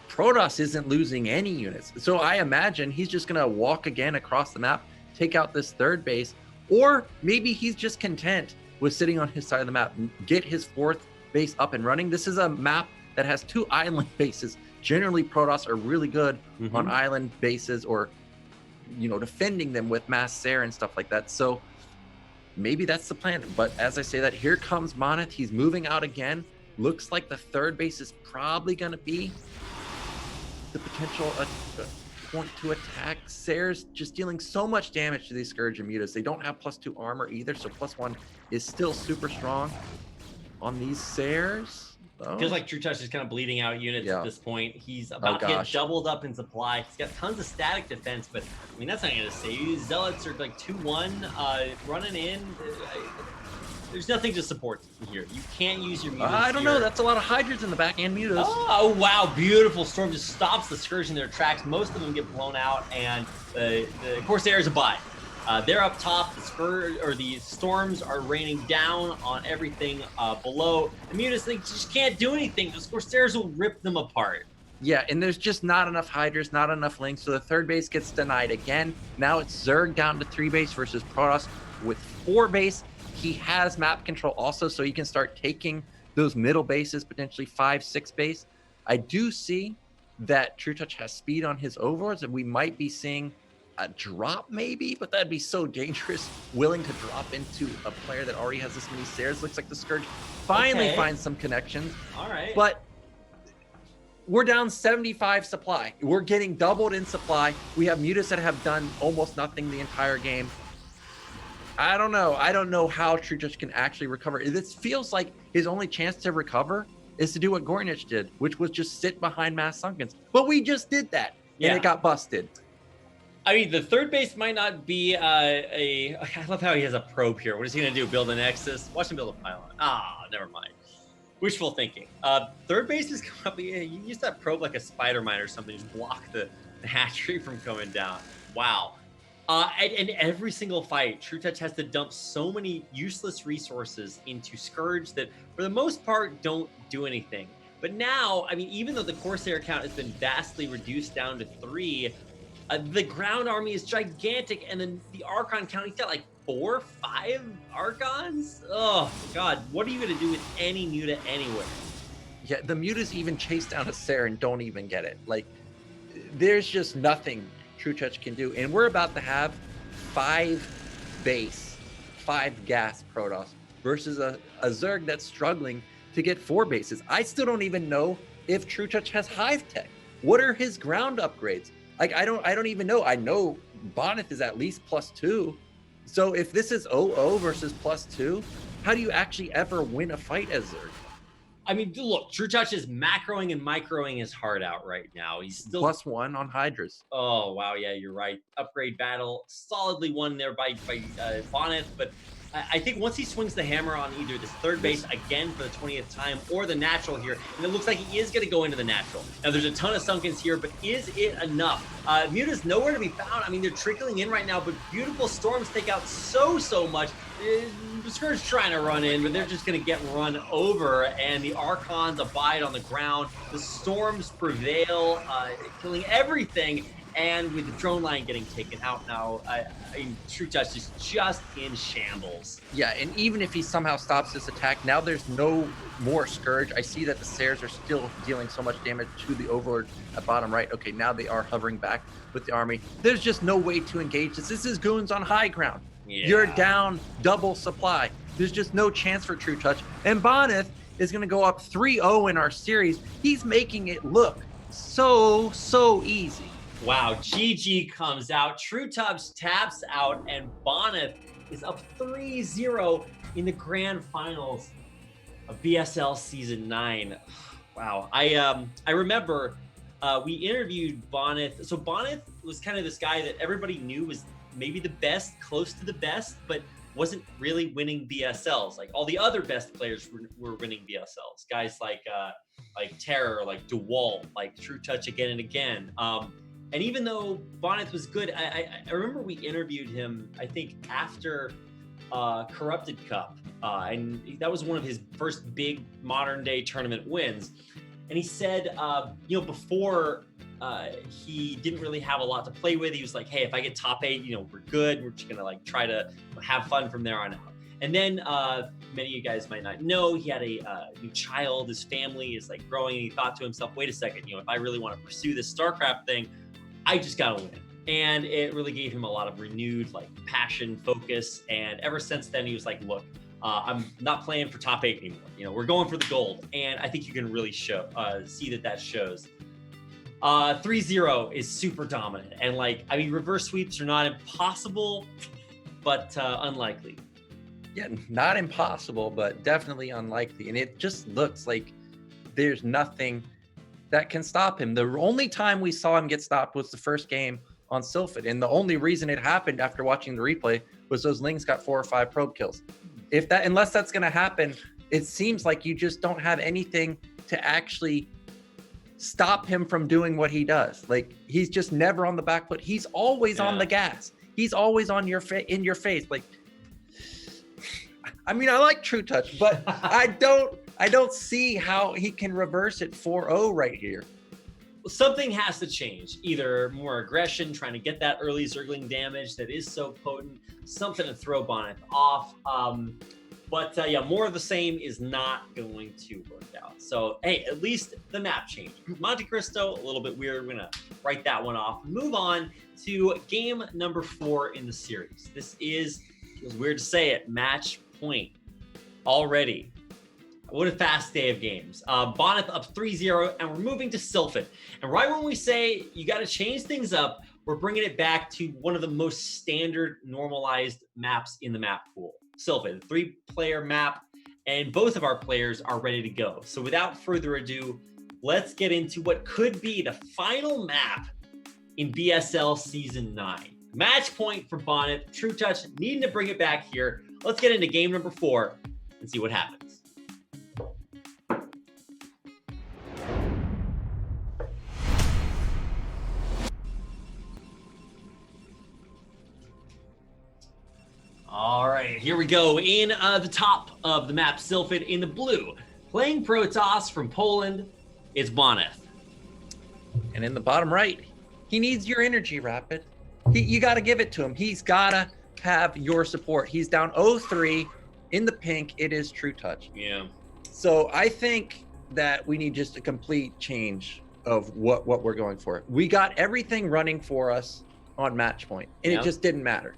Protoss isn't losing any units. So I imagine he's just going to walk again across the map, take out this third base, or maybe he's just content with sitting on his side of the map and get his fourth base up and running. This is a map that has 2 island bases. Generally, Protoss are really good on island bases, or defending them with mass Sayer and stuff like that. So maybe that's the plan. But as I say that, here comes Bonyth. He's moving out again. Looks like the third base is probably going to be the potential point to attack. Sayers just dealing so much damage to these Scourge and Mutas. They don't have +2 armor either, so +1 is still super strong on these Sayers. Feels like trutaCz is kind of bleeding out units at this point. He's about to get doubled up in supply. He's got tons of static defense, but I mean, that's not going to save you. Zealots are like 2-1 running in. There's nothing to support here. You can't use your mutas. I don't know. That's a lot of Hydras in the back and mutas. Oh, wow. Beautiful. Storm just stops the Scourge in their tracks. Most of them get blown out, and the Corsair is a buy. They're up top. The storms are raining down on everything below. The mutas, they just can't do anything. The Corsairs will rip them apart. Yeah, and there's just not enough Hydras, not enough links, so the third base gets denied again. Now it's Zerg down to 3 base versus Protoss with 4 base. He has map control also, so he can start taking those middle bases, potentially 5, 6 base. I do see that trutaCz has speed on his overlords, and we might be seeing a drop maybe, but that'd be so dangerous. Willing to drop into a player that already has this many Sayers. Looks like the Scourge finally finds some connections. All right. But we're down 75 supply. We're getting doubled in supply. We have mutas that have done almost nothing the entire game. I don't know. I don't know how trutaCz can actually recover. This feels like his only chance to recover is to do what Gornich did, which was just sit behind mass Sunkens. But we just did that, and it got busted. I mean, the third base might not be I love how he has a probe here. What is he going to do? Build a Nexus? Watch him build a pylon. Never mind. Wishful thinking. Third base is coming up. You use that probe like a spider mine or something. Just block the hatchery from coming down. Wow. And every single fight, trutaCz has to dump so many useless resources into Scourge that, for the most part, don't do anything. But now, I mean, even though the Corsair count has been vastly reduced down to 3, the ground army is gigantic, and then the Archon count, he's got like 4, 5 Archons? Oh, God, what are you going to do with any Muta anywhere? Yeah, the Mutas even chase down a Sarah and don't even get it. Like, there's just nothing trutaCz can do. And we're about to have 5 base, 5 gas Protoss versus a Zerg that's struggling to get 4 bases. I still don't even know if trutaCz has Hive Tech. What are his ground upgrades? Like, I don't even know. I know Bonyth is at least +2. So if this is 0-0 versus +2, how do you actually ever win a fight as Zerg? I mean, look, trutaCz is macroing and microing his heart out right now. He's still +1 on Hydras. Oh, wow. Yeah, you're right. Upgrade battle solidly won there by Bonyth. But I think once he swings the hammer on either this third base again for the 20th time or the natural here, and it looks like he is going to go into the natural. Now, there's a ton of Sunkens here, but is it enough? Muta's nowhere to be found. I mean, they're trickling in right now, but beautiful storms take out so much. Scourge trying to run in, but they're just going to get run over, and the Archons abide on the ground. The storms prevail, killing everything, and with the drone line getting taken out now, I mean, trutaCz is just in shambles. Yeah, and even if he somehow stops this attack, now there's no more Scourge. I see that the Sares are still dealing so much damage to the Overlord at bottom right. Okay, now they are hovering back with the army. There's just no way to engage this. This is goons on high ground. Yeah. You're down double supply. There's just no chance for trutaCz. And Bonyth is going to go up 3-0 in our series. He's making it look so easy. Wow, GG comes out, trutaCz taps out, and Bonyth is up 3-0 in the grand finals of BSL Season 9. Wow, I remember we interviewed Bonyth. So Bonyth was kind of this guy that everybody knew was maybe the best, close to the best, but wasn't really winning BSLs. Like all the other best players were winning BSLs. Guys like Terror, like DeWalt, like trutaCz again and again. And even though Bonyth was good, I remember we interviewed him, I think after Corrupted Cup, and that was one of his first big modern day tournament wins. And he said, before he didn't really have a lot to play with. He was like, hey, if I get top 8, we're good. We're just gonna like try to have fun from there on out. And then many of you guys might not know, he had a new child. His family is like growing, and he thought to himself, wait a second, if I really want to pursue this StarCraft thing, I just gotta win. And it really gave him a lot of renewed like passion, focus. And ever since then, he was like, look, I'm not playing for top 8 anymore. We're going for the gold. And I think you can really see that shows. 3-0 is super dominant. And reverse sweeps are not impossible, but unlikely. Yeah, not impossible, but definitely unlikely. And it just looks like there's nothing that can stop him. The only time we saw him get stopped was the first game on Sylphid. And the only reason it happened after watching the replay was those Lings got 4 or 5 probe kills. Unless that's going to happen, it seems like you just don't have anything to actually stop him from doing what he does. Like, he's just never on the back foot. He's always on the gas. He's always on in your face. Like, I mean, I like trutaCz, but I don't see how he can reverse it 4-0 right here. Something has to change. Either more aggression, trying to get that early Zergling damage that is so potent, something to throw Bonyth off. But more of the same is not going to work out. So, hey, at least the map changed. Monte Cristo, a little bit weird. We're going to write that one off. Move on to game number 4 in the series. This is, feels weird to say it, match point already. What a fast day of games. Bonyth up 3-0, and we're moving to Sylphid. And right when we say you got to change things up, we're bringing it back to one of the most standard normalized maps in the map pool. Sylphid, 3-player map, and both of our players are ready to go. So without further ado, let's get into what could be the final map in BSL Season 9. Match point for Bonyth. trutaCz needing to bring it back here. Let's get into game number 4 and see what happens. here we go. In the top of the map, Sylphid in the blue. Playing trutaCz from Poland, it's Bonyth. And in the bottom right, he needs your energy, Rapid. You got to give it to him. He's got to have your support. He's down 0-3 in the pink. It is trutaCz. Yeah. So I think that we need just a complete change of what we're going for. We got everything running for us on match point, and it just didn't matter.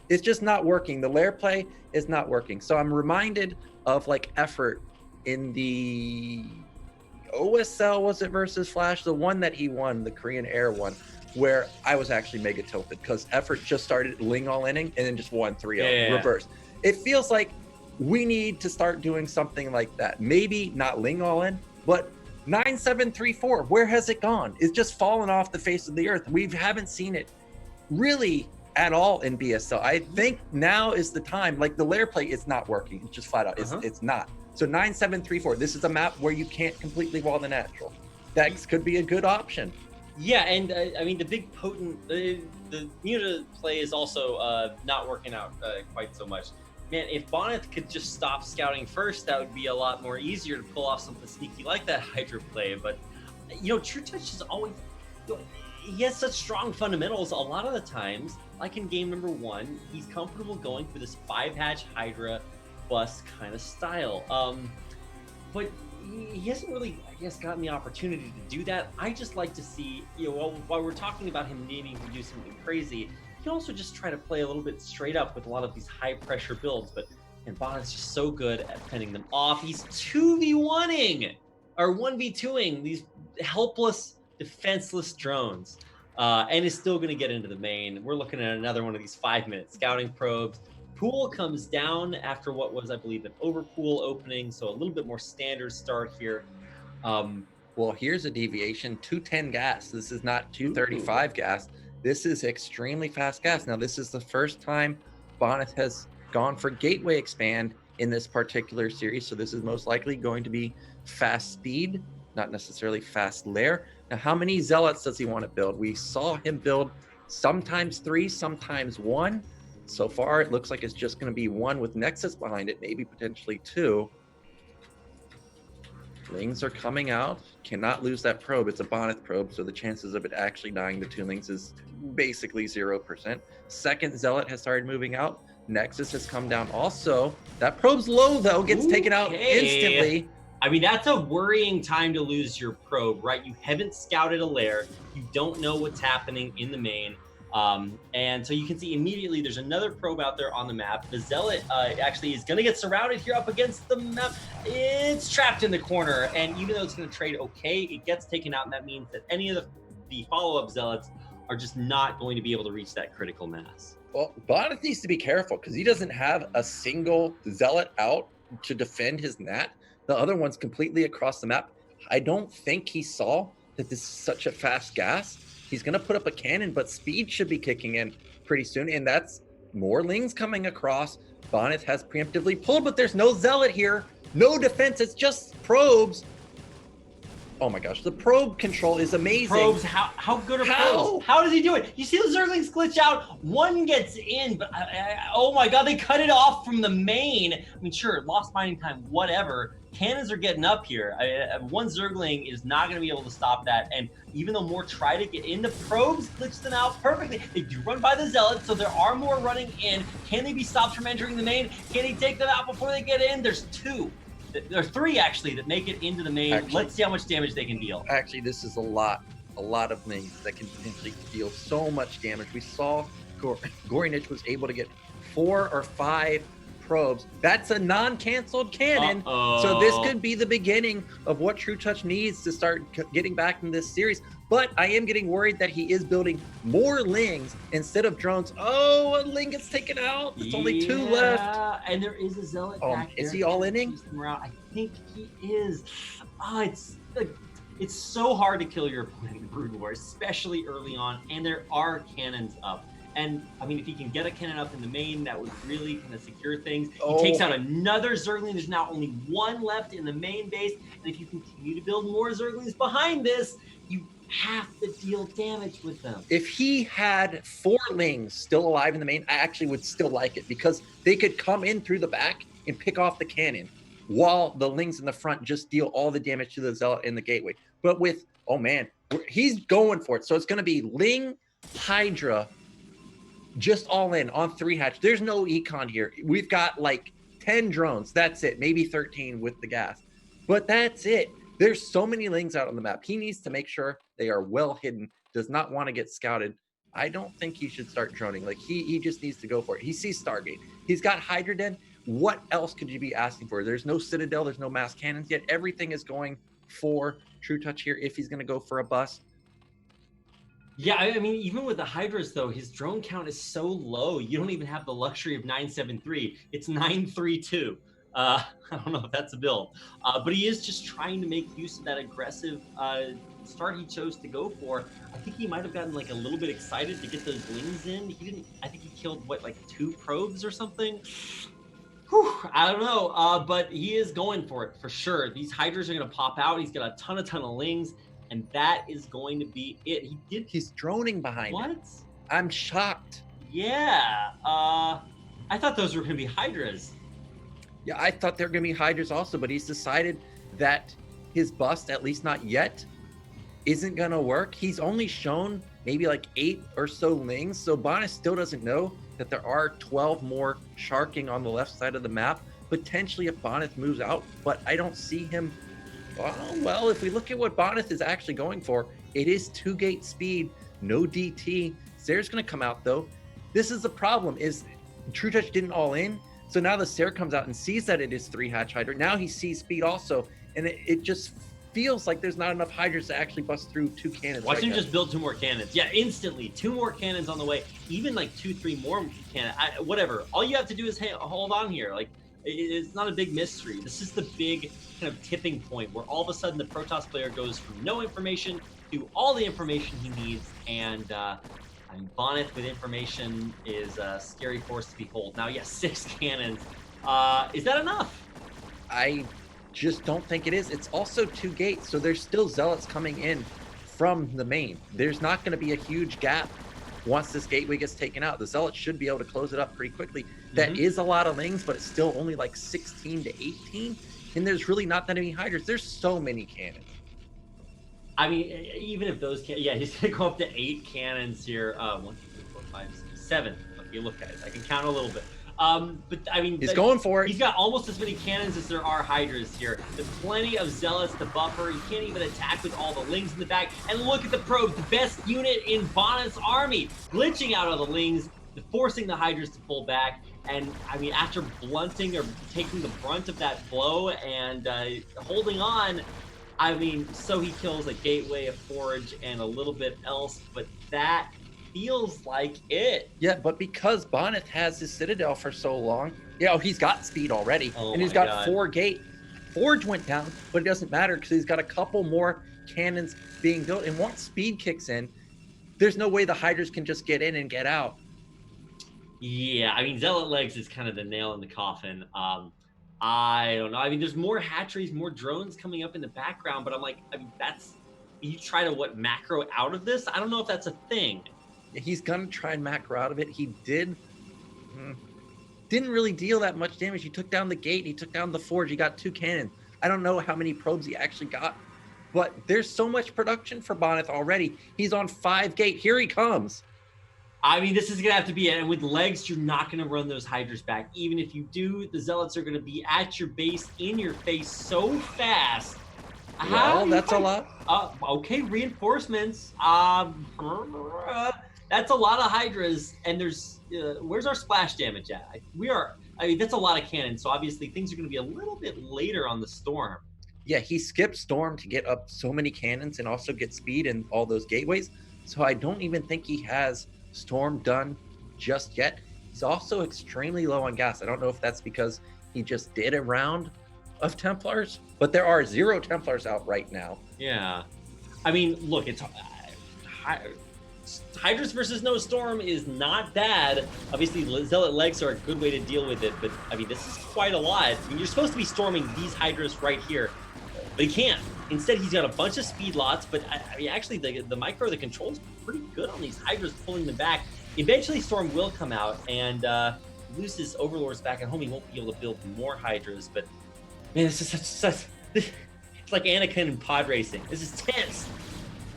It's just not working. The lair play is not working. So I'm reminded of like effort in the OSL, was it versus Flash? The one that he won, the Korean Air one, where I was actually mega tilted because effort just started Ling all inning and then just won 3-0 reverse. It feels like we need to start doing something like that. Maybe not Ling all in, but 9-7-3-4. Where has it gone? It's just fallen off the face of the earth. We haven't seen it really at all in BSL. I think now is the time. Like the lair play is not working. It's just flat out. It's not. So 9-7-3-4. This is a map where you can't completely wall the natural. That could be a good option. Yeah, and I mean the big potent the Muta play is also not working out quite so much. Man, if Bonyth could just stop scouting first, that would be a lot more easier to pull off something sneaky like that Hydra play. But trutaCz is always, he has such strong fundamentals. A lot of the times, like in game number 1, he's comfortable going for this 5-hatch Hydra bust kind of style. But he hasn't really, I guess, gotten the opportunity to do that. I just like to see, while we're talking about him needing to do something crazy, he can also just try to play a little bit straight up with a lot of these high pressure builds. And Bonyth's just so good at fending them off. He's 2v1ing or 1v2ing these helpless, defenseless drones, and is still going to get into the main. We're looking at another one of these 5-minute scouting probes. Pool comes down after what was, I believe, an overpool opening, so a little bit more standard start here. Well, here's a deviation, 210 gas. This is not 235 gas. This is extremely fast gas. Now, this is the first time Bonyth has gone for gateway expand in this particular series, so this is most likely going to be fast speed, not necessarily fast lair. Now, how many zealots does he want to build? We saw him build sometimes 3, sometimes 1. So far, it looks like it's just going to be 1 with Nexus behind it, maybe potentially 2. Lings are coming out. Cannot lose that probe. It's a Bonyth probe, so the chances of it actually dying to 2 Lings is basically 0%. Second Zealot has started moving out. Nexus has come down also. That probe's low, though. Gets taken out instantly. I mean, that's a worrying time to lose your probe, right? You haven't scouted a lair. You don't know what's happening in the main. And so you can see immediately there's another probe out there on the map. The Zealot actually is going to get surrounded here up against the map. It's trapped in the corner, and even though it's going to trade okay, it gets taken out, and that means that any of the follow-up Zealots are just not going to be able to reach that critical mass. Well, Bonyth needs to be careful because he doesn't have a single Zealot out to defend his Nat. The other one's completely across the map. I don't think he saw that this is such a fast gas. He's going to put up a cannon, but speed should be kicking in pretty soon, and that's more Lings coming across. Bonyth has preemptively pulled, but there's no Zealot here. No defense. It's just probes. Oh my gosh, the probe control is amazing. Probes, how good are probes? How does he do it? You see the Zerglings glitch out, one gets in, but oh my god, they cut it off from the main. I mean, sure, lost mining time, whatever. Cannons are getting up here. One Zergling is not going to be able to stop that, and even though more try to get in, the probes glitch them out perfectly. They do run by the Zealots, so there are more running in. Can they be stopped from entering the main? Can he take them out before they get in? There's 2. There are 3 actually that make it into the main. Let's see how much damage they can deal. Actually, this is a lot of Lings that can potentially deal so much damage. We saw Bonyth was able to get 4 or 5 probes. That's a non-canceled cannon. So this could be the beginning of what trutaCz needs to start getting back in this series. But I am getting worried that he is building more Lings instead of drones. Oh, a Ling gets taken out. There's only 2 left. And there is a Zealot back there. Is he all inning? I think he is. It's so hard to kill your opponent in Brood War, especially early on, and there are cannons up. And I mean, if he can get a cannon up in the main, that would really kind of secure things. Oh. He takes out another Zergling. There's now only one left in the main base. And if you continue to build more Zerglings behind this, you have to deal damage with them. If he had 4 Lings still alive in the main, I actually would still like it because they could come in through the back and pick off the cannon while the Lings in the front just deal all the damage to the Zealot in the gateway. But with, oh man, he's going for it. So it's going to be Ling, Hydra, just all in on 3 hatch. There's no econ here. We've got like 10 drones. That's it. Maybe 13 with the gas. But that's it. There's so many Lings out on the map. He needs to make sure they are well hidden. Does not want to get scouted. I don't think he should start droning. Like he just needs to go for it. He sees Stargate. He's got Hydra Den. What else could you be asking for? There's no Citadel. There's no mass cannons yet. Everything is going for trutaCz here if he's going to go for a bust. Yeah, I mean, even with the Hydras, though, his drone count is so low. You don't even have the luxury of 973. It's 932. I don't know if that's a build. But he is just trying to make use of that aggressive start he chose to go for. I think he might have gotten like a little bit excited to get those Lings in. He didn't, I think he killed, what, like 2 probes or something? Whew, I don't know, but he is going for it for sure. These Hydras are going to pop out. He's got a ton of Lings. And that is going to be it. He's droning behind what? it. I'm shocked. Yeah. I thought those were going to be Hydras. Yeah, I thought they were going to be Hydras also, but he's decided that his bust, at least not yet, isn't going to work. He's only shown maybe like 8 or so Lings. So Bonyth still doesn't know that there are 12 more sharking on the left side of the map, potentially if Bonyth moves out, but I don't see him. Oh, well, if we look at what Bonyth is actually going for, it is 2-gate speed, no DT. Zer's going to come out, though. This is the problem, is trutaCz didn't all in, so now the Zer comes out and sees that it is 3-hatch Hydra. Now he sees speed also, and it just feels like there's not enough Hydras to actually bust through 2 cannons. Watch him just build 2 more cannons. Yeah, instantly. 2 more cannons on the way. Even like 2, 3 more cannons. Whatever. All you have to do is hold on here. Like, it's not a big mystery. This is the big kind of tipping point where all of a sudden the Protoss player goes from no information to all the information he needs. And I mean, Bonyth with information is a scary force to behold. Now, yes, 6 cannons. Is that enough? I just don't think it is. It's also 2 gates, so there's still Zealots coming in from the main. There's not going to be a huge gap once this gateway gets taken out. The Zealots should be able to close it up pretty quickly. That is a lot of Lings, but it's still only like 16 to 18. And there's really not that many Hydras. There's so many cannons. I mean, even if those he's going to go up to 8 cannons here. 1, 2, 3, 4, 5, 6, 7. Okay, look, guys, I can count a little bit. But I mean, he's going for it. He's got almost as many cannons as there are Hydras here. There's plenty of Zealots to buffer. He can't even attack with all the Lings in the back. And look at the probes, the best unit in Bonyth's army, glitching out of the Lings, forcing the Hydras to pull back. And I mean, after blunting or taking the brunt of that blow and holding on, I mean, so he kills a gateway, a forge, and a little bit else, but that feels like it. Yeah, but because Bonyth has his Citadel for so long, he's got speed already, and he's got God. 4 gate. Forge went down, but it doesn't matter because he's got a couple more cannons being built, and once speed kicks in, there's no way the Hydras can just get in and get out. Yeah, I mean, Zealot Legs is kind of the nail in the coffin. I don't know. I mean, there's more hatcheries, more drones coming up in the background, but I'm like, I mean, you try to macro out of this? I don't know if that's a thing. He's gonna try and macro out of it. He didn't really deal that much damage. He took down the gate, he took down the forge, he got 2 cannons. I don't know how many probes he actually got, but there's so much production for Bonyth already. He's on 5 gate. Here he comes. I mean, this is going to have to be it. And with Legs, you're not going to run those Hydras back. Even if you do, the Zealots are going to be at your base, in your face so fast. Well, that's a lot. Okay, reinforcements. That's a lot of Hydras. And there's, where's our splash damage at? I mean, that's a lot of cannons. So obviously things are going to be a little bit later on the Storm. Yeah, he skipped Storm to get up so many cannons and also get speed in all those gateways. So I don't even think he has Storm done just yet. He's also extremely low on gas. I don't know if that's because he just did a round of Templars, but there are 0 Templars out right now. Yeah. I mean, look, Hydras versus no Storm is not bad. Obviously, Zealot legs are a good way to deal with it, but I mean, this is quite a lot. I mean, you're supposed to be storming these Hydras right here, but he can't. Instead, he's got a bunch of speed lots, but I mean, actually, the micro, the control's pretty good on these Hydras, pulling them back. Eventually, Storm will come out and lose his Overlords back at home. He won't be able to build more Hydras, but man, this is such it's like Anakin and pod racing. This is tense.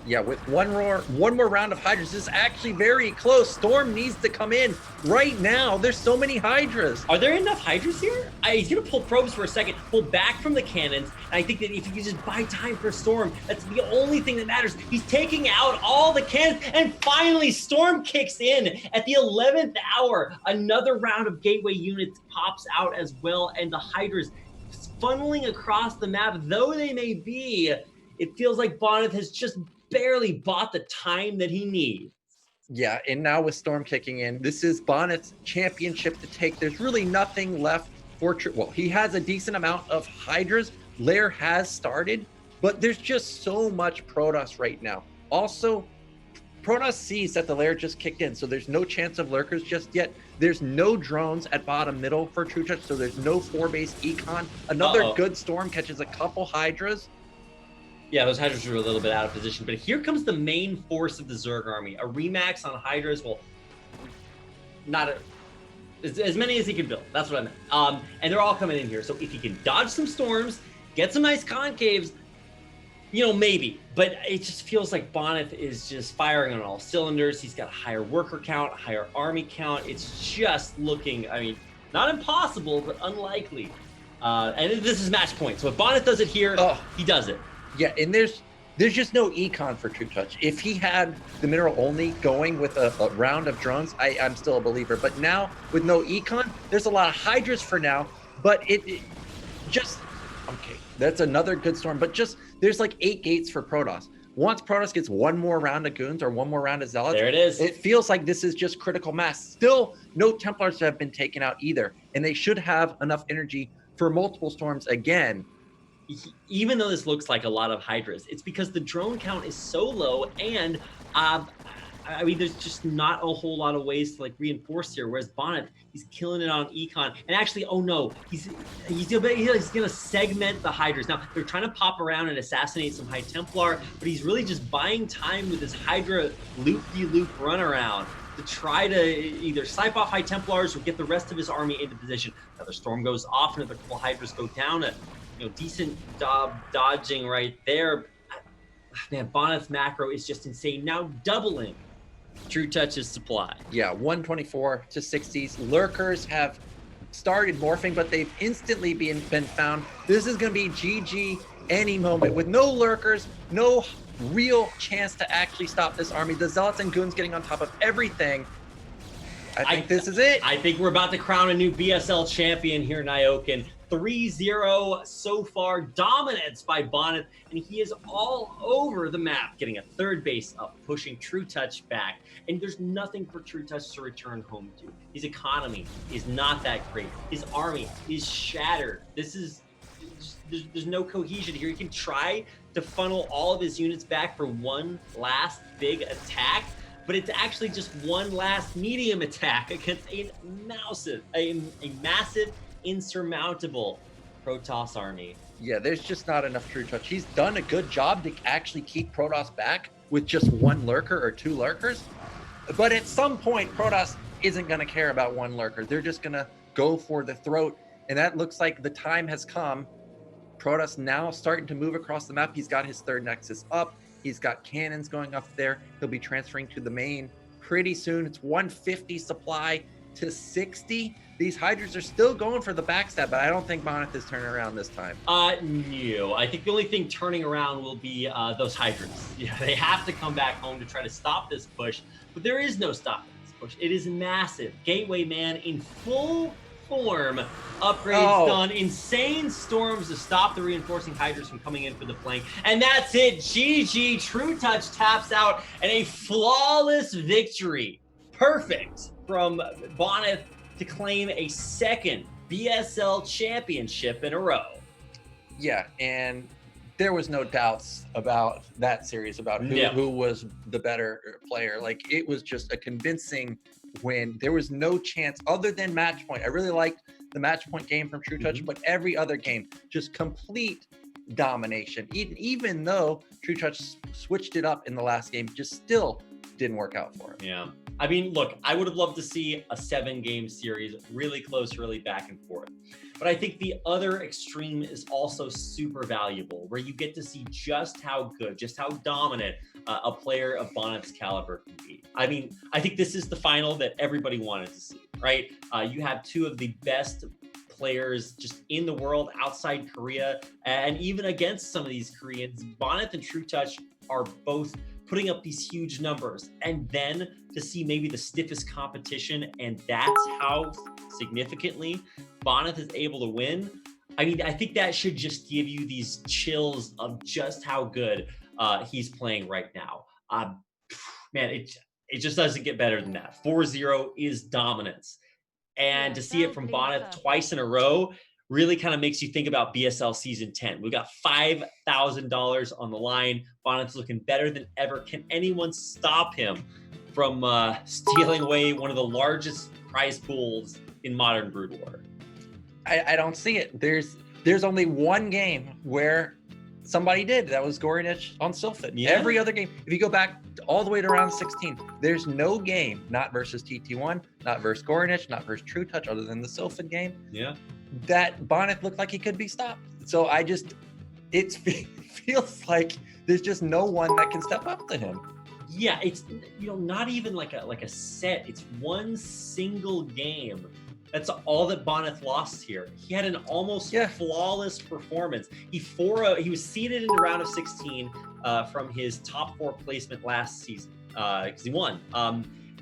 Yeah, with one more round of Hydras, this is actually very close. Storm needs to come in right now. There's so many Hydras. Are there enough Hydras here? He's going to pull probes for a second, pull back from the cannons. And I think that if you can just buy time for Storm, that's the only thing that matters. He's taking out all the cannons, and finally Storm kicks in at the 11th hour. Another round of gateway units pops out as well, and the Hydras funneling across the map, though they may be, it feels like Bonyth has just barely bought the time that he needs. Yeah, and now with Storm kicking in, this is Bonyth's championship to take. There's really nothing left for well, he has a decent amount of Hydras. Lair has started, but there's just so much Protoss right now. Also, Protoss sees that the Lair just kicked in, so there's no chance of lurkers just yet. There's no drones at bottom middle for trutaCz, so there's no 4-base econ. Another good Storm catches a couple Hydras. Yeah, those Hydras are a little bit out of position, but here comes the main force of the Zerg army. A Remax on Hydras, well, not as many as he can build. That's what I meant. And they're all coming in here. So if he can dodge some storms, get some nice concaves, you know, maybe. But it just feels like Bonyth is just firing on all cylinders. He's got a higher worker count, a higher army count. It's just looking, I mean, not impossible, but unlikely. And this is match point. So if Bonyth does it here, he does it. Yeah, and there's just no econ for trutaCz. If he had the mineral only going with a round of drones, I'm still a believer. But now with no econ, there's a lot of Hydras for now. But it just okay. That's another good Storm. But just there's like 8 gates for Protoss. Once Protoss gets one more round of goons or one more round of zealots, there it is. It feels like this is just critical mass. Still, no Templars have been taken out either, and they should have enough energy for multiple storms again. Even though this looks like a lot of Hydras, it's because the drone count is so low, and I mean, there's just not a whole lot of ways to like reinforce here. Whereas Bonyth, he's killing it on econ, and actually, oh no, he's gonna segment the Hydras. Now they're trying to pop around and assassinate some High Templar, but he's really just buying time with his Hydra loop-de-loop runaround to try to either snipe off High Templars or get the rest of his army into position. Another storm goes off, another couple Hydras go down. Decent dodging right there. Man, Bonyth's macro is just insane. Now doubling trutaCz's supply. Yeah, 124 to 60s. Lurkers have started morphing, but they've instantly been found. This is going to be GG any moment. With no lurkers, no real chance to actually stop this army. The Zealots and Goons getting on top of everything. I think this is it. I think we're about to crown a new BSL champion here in Ioken. 3-0 so far, dominance by Bonyth, and he is all over the map, getting a third base up, pushing trutaCz back, and there's nothing for trutaCz to return home to. His economy is not that great. His army is shattered. This is there's no cohesion here. He can try to funnel all of his units back for one last big attack, but it's actually just one last medium attack against a massive insurmountable Protoss army. Yeah, there's just not enough trutaCz. He's done a good job to actually keep Protoss back with just one lurker or 2 lurkers. But at some point, Protoss isn't going to care about one lurker. They're just going to go for the throat. And that looks like the time has come. Protoss now starting to move across the map. He's got his 3rd nexus up. He's got cannons going up there. He'll be transferring to the main pretty soon. It's 150 supply to 60. These Hydras are still going for the backstab, but I don't think Bonyth is turning around this time. No. I think the only thing turning around will be those Hydras. Yeah, they have to come back home to try to stop this push, but there is no stopping this push. It is massive. Gateway Man in full form. Upgrades done. Insane storms to stop the reinforcing Hydras from coming in for the flank. And that's it. GG. trutaCz taps out and a flawless victory. Perfect from Bonyth to claim a 2nd BSL championship in a row. Yeah, and there was no doubts about that series, about who was the better player. Like, it was just a convincing win. There was no chance other than match point. I really liked the match point game from trutaCz, but every other game, just complete domination. Even though trutaCz switched it up in the last game, just still didn't work out for him. Yeah. I mean, look, I would have loved to see a 7-game series, really close, really back and forth. But I think the other extreme is also super valuable, where you get to see just how good, just how dominant a player of Bonyth's caliber can be. I mean, I think this is the final that everybody wanted to see, right? You have two of the best players just in the world outside Korea, and even against some of these Koreans, Bonyth and trutaCz are both putting up these huge numbers, and then to see maybe the stiffest competition, and that's how significantly Bonyth is able to win. I mean, I think that should just give you these chills of just how good he's playing right now. Man, it just doesn't get better than that. 4-0 is dominance. And to see it from Bonyth twice in a row really kind of makes you think about BSL Season 10. We got $5,000 on the line. Bonyth's looking better than ever. Can anyone stop him from stealing away one of the largest prize pools in modern Brood War? I don't see it. There's only one game where somebody did. That was Bonyth on Sylphin. Yeah. Every other game, if you go back all the way to round 16, there's no game, not versus TT1, not versus Bonyth, not versus trutaCz, other than the Sylphin game, that Bonyth looked like he could be stopped. So it feels like there's just no one that can step up to him. Yeah, it's not even like a set. It's one single game. That's all that Bonyth lost here. He had an almost flawless performance. He was seeded in the round of 16 from his top 4 placement last season because he won.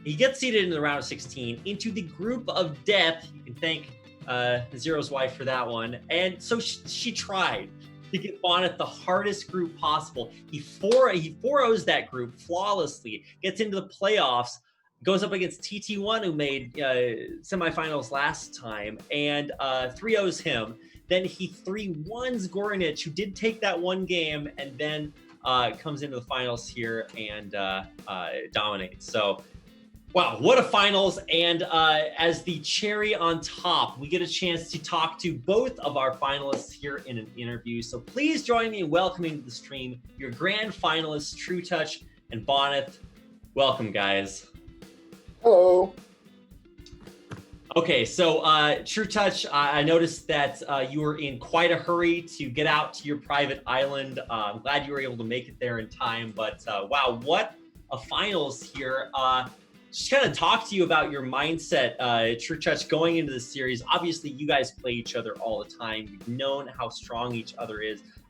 He gets seeded in the round of 16 into the group of death. You can thank Zero's wife for that one. And so she tried to get Bonyth the hardest group possible. He 4-0s that group flawlessly, gets into the playoffs, goes up against TT1, who made semifinals last time, and 3-0s him. Then he 3-1s Bonyth, who did take that one game, and then comes into the finals here and dominates. So, wow, what a finals. And as the cherry on top, we get a chance to talk to both of our finalists here in an interview. So please join me in welcoming to the stream your grand finalists, trutaCz and Bonyth. Welcome, guys. Hello. Okay, so trutaCz, I noticed that you were in quite a hurry to get out to your private island. I'm glad you were able to make it there in time, but wow, what a finals here. Just kind of talk to you about your mindset, trutaCz, going into the series. Obviously, you guys play each other all the time. You've known how strong each other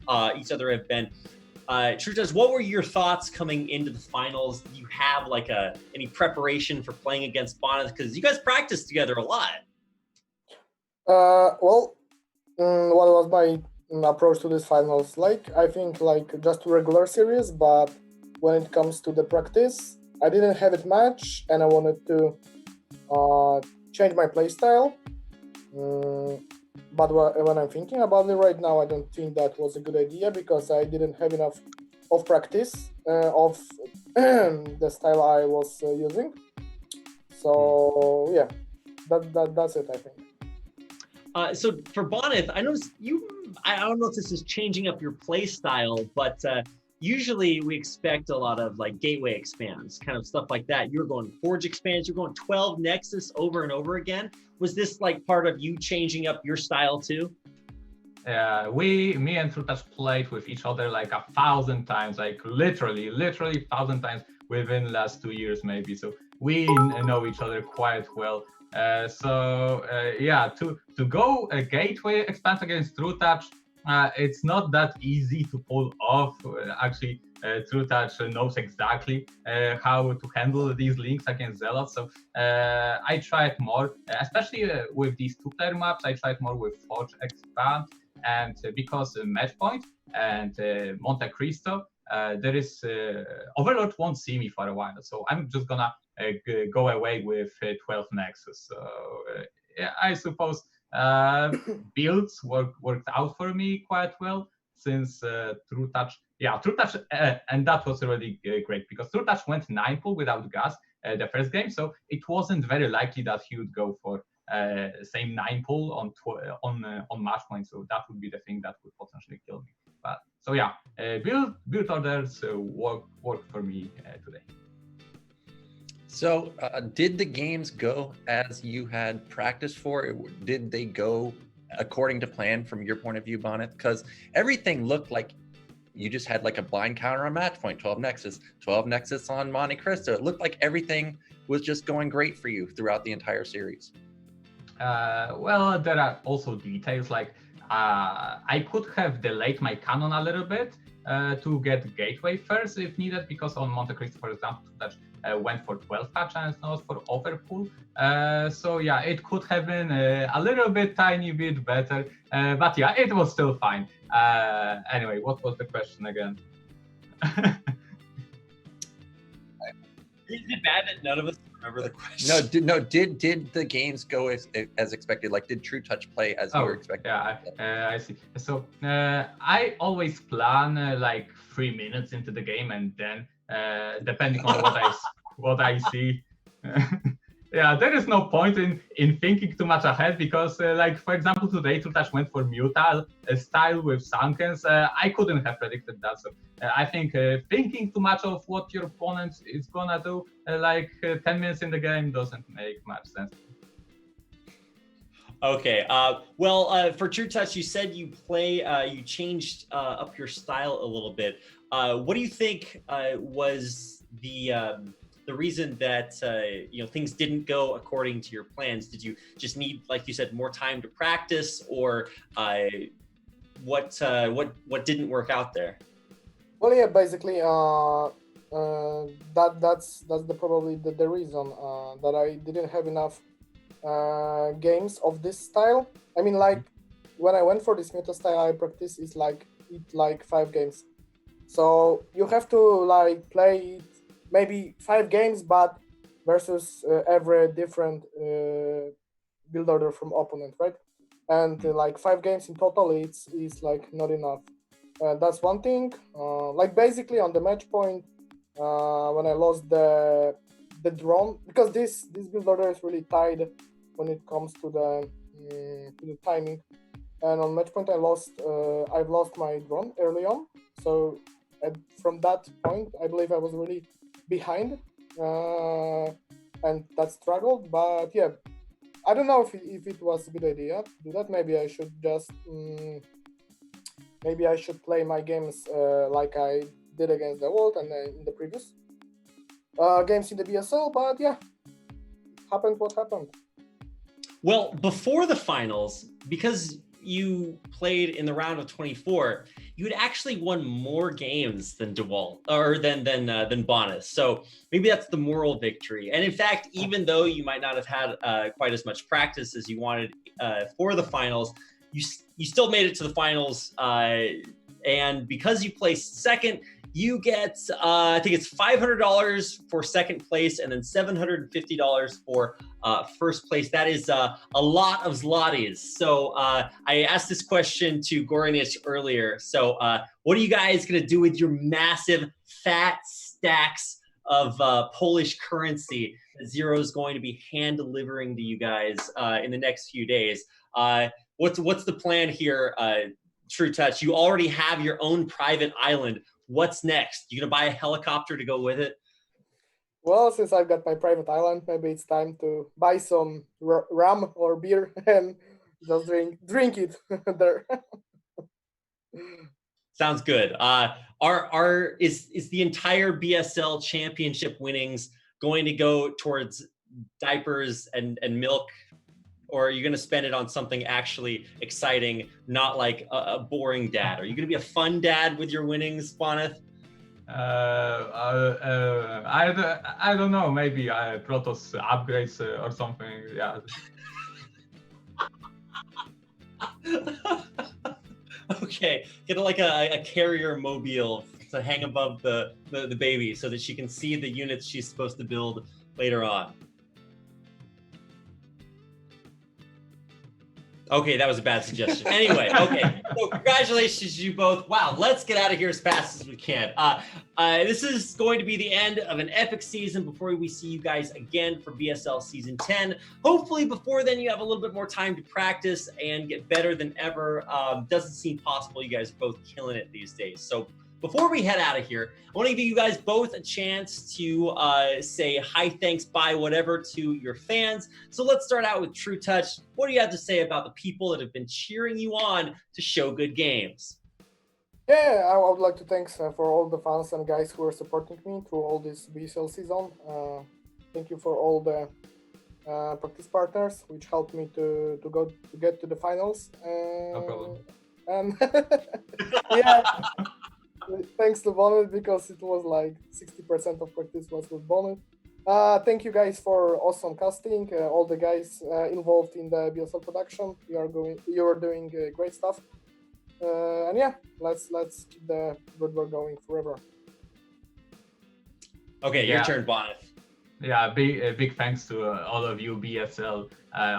have been. trutaCz, what were your thoughts coming into the finals? Do you have like any preparation for playing against Bonyth? Because you guys practice together a lot. What was my approach to this finals? I think just regular series, but when it comes to the practice, I didn't have it much, and I wanted to change my playstyle. But when I'm thinking about it right now, I don't think that was a good idea because I didn't have enough of practice of the style I was using. So yeah, that's it, I think. So for Bonyth, I noticed I don't know if this is changing up your play style, but usually we expect a lot of like gateway expands, kind of stuff like that. You're going Forge expands, you're going 12 Nexus over and over again. Was this like part of you changing up your style too? Me and trutaCz played with each other like 1,000 times, like literally 1,000 times within last 2 years maybe. So we know each other quite well. To go a gateway expand against trutaCz, it's not that easy to pull off. Actually, trutaCz knows exactly how to handle these links against Zealots. So I tried more, especially with these 2-player maps. I tried more with Forge Expand, and because Match Point and Monte Cristo, there is Overlord won't see me for a while. So I'm just gonna go away with 12 Nexus. So I suppose builds worked out for me quite well. since trutaCz. Yeah, trutaCz, and that was really great because trutaCz went 9-pull without gas the first game, so it wasn't very likely that he would go for same 9-pull on match point. So that would be the thing that would potentially kill me. But so yeah, build orders work for me today. So, did the games go as you had practiced for? Did they go according to plan from your point of view, Bonyth? Because everything looked like you just had like a blind counter on match point, 12 Nexus, 12 Nexus on Monte Cristo. It looked like everything was just going great for you throughout the entire series. Well, there are also details like I could have delayed my cannon a little bit to get gateway first if needed, because on Monte Cristo, for example, that went for 12 patch and not for overpull. So yeah, it could have been a little bit, tiny bit better, but yeah, it was still fine. Anyway, what was the question again? Is it bad that none of us remember the question? Did the games go as expected? Like, did trutaCz play as you were expecting? Yeah, I see. So I always plan like 3 minutes into the game, and then depending on what I see. Yeah, there is no point in thinking too much ahead because, like, for example, today trutaCz went for Mutile style with Sunkens. I couldn't have predicted that. So I think thinking too much of what your opponent is gonna do, 10 minutes in the game, doesn't make much sense. Okay. For trutaCz, you said you you changed up your style a little bit. What do you think was the reason that things didn't go according to your plans? Did you just need, like you said, more time to practice, or what didn't work out there? Well, yeah, basically, that's probably the reason that I didn't have enough games of this style. I mean, like when I went for this meta style, I practice is like 5 games. So you have to like play it maybe 5 games, but versus every different build order from opponent, right? And like 5 games in total, it's like not enough. That's one thing. Like basically on the match point, when I lost the drone, because this build order is really tied when it comes to the timing. And on match point, I've lost my drone early on. So from that point, I believe I was really behind, and that struggled. But yeah, I don't know if it was a good idea to do that. Maybe I should just play my games like I did against the world and in the previous games in the BSL. But yeah, happened what happened. Well, before the finals, because you played in the round of 24, you had actually won more games than DeWalt or than Bonyth. So maybe that's the moral victory. And in fact, even though you might not have had quite as much practice as you wanted for the finals, you still made it to the finals. And because you placed second, you get I think it's $500 for second place and then $750 for first place. That is a lot of zlotys. So I asked this question to Gorynich earlier. So what are you guys going to do with your massive fat stacks of Polish currency that Zero is going to be hand delivering to you guys in the next few days? What's the plan here, trutaCz? You already have your own private island. What's next? You gonna buy a helicopter to go with it? Well, since I've got my private island, maybe it's time to buy some rum or beer and just drink it there. Sounds good. Is the entire BSL championship winnings going to go towards diapers and milk, or are you going to spend it on something actually exciting, not like a boring dad? Are you going to be a fun dad with your winnings, Bonyth? I don't know. Maybe Protoss upgrades or something. Yeah. Okay, get like a carrier mobile to hang above the baby so that she can see the units she's supposed to build later on. Okay, that was a bad suggestion. Anyway, okay. So congratulations to you both. Wow, let's get out of here as fast as we can. This is going to be the end of an epic season before we see you guys again for BSL Season 10. Hopefully before then you have a little bit more time to practice and get better than ever. Doesn't seem possible. You guys are both killing it these days. So before we head out of here, I want to give you guys both a chance to say hi, thanks, bye, whatever to your fans. So let's start out with trutaCz. What do you have to say about the people that have been cheering you on to show good games? Yeah, I would like to thank for all the fans and guys who are supporting me through all this BSL season. Thank you for all the practice partners, which helped me to get to the finals. No problem. And yeah. Thanks to Bonyth, because it was like 60% of practice was with Bonyth. Thank you guys for awesome casting. All the guys involved in the BSL production. You are doing great stuff. And yeah, let's keep the good work going forever. Okay, your turn, Bonyth. Yeah, big thanks to all of you BSL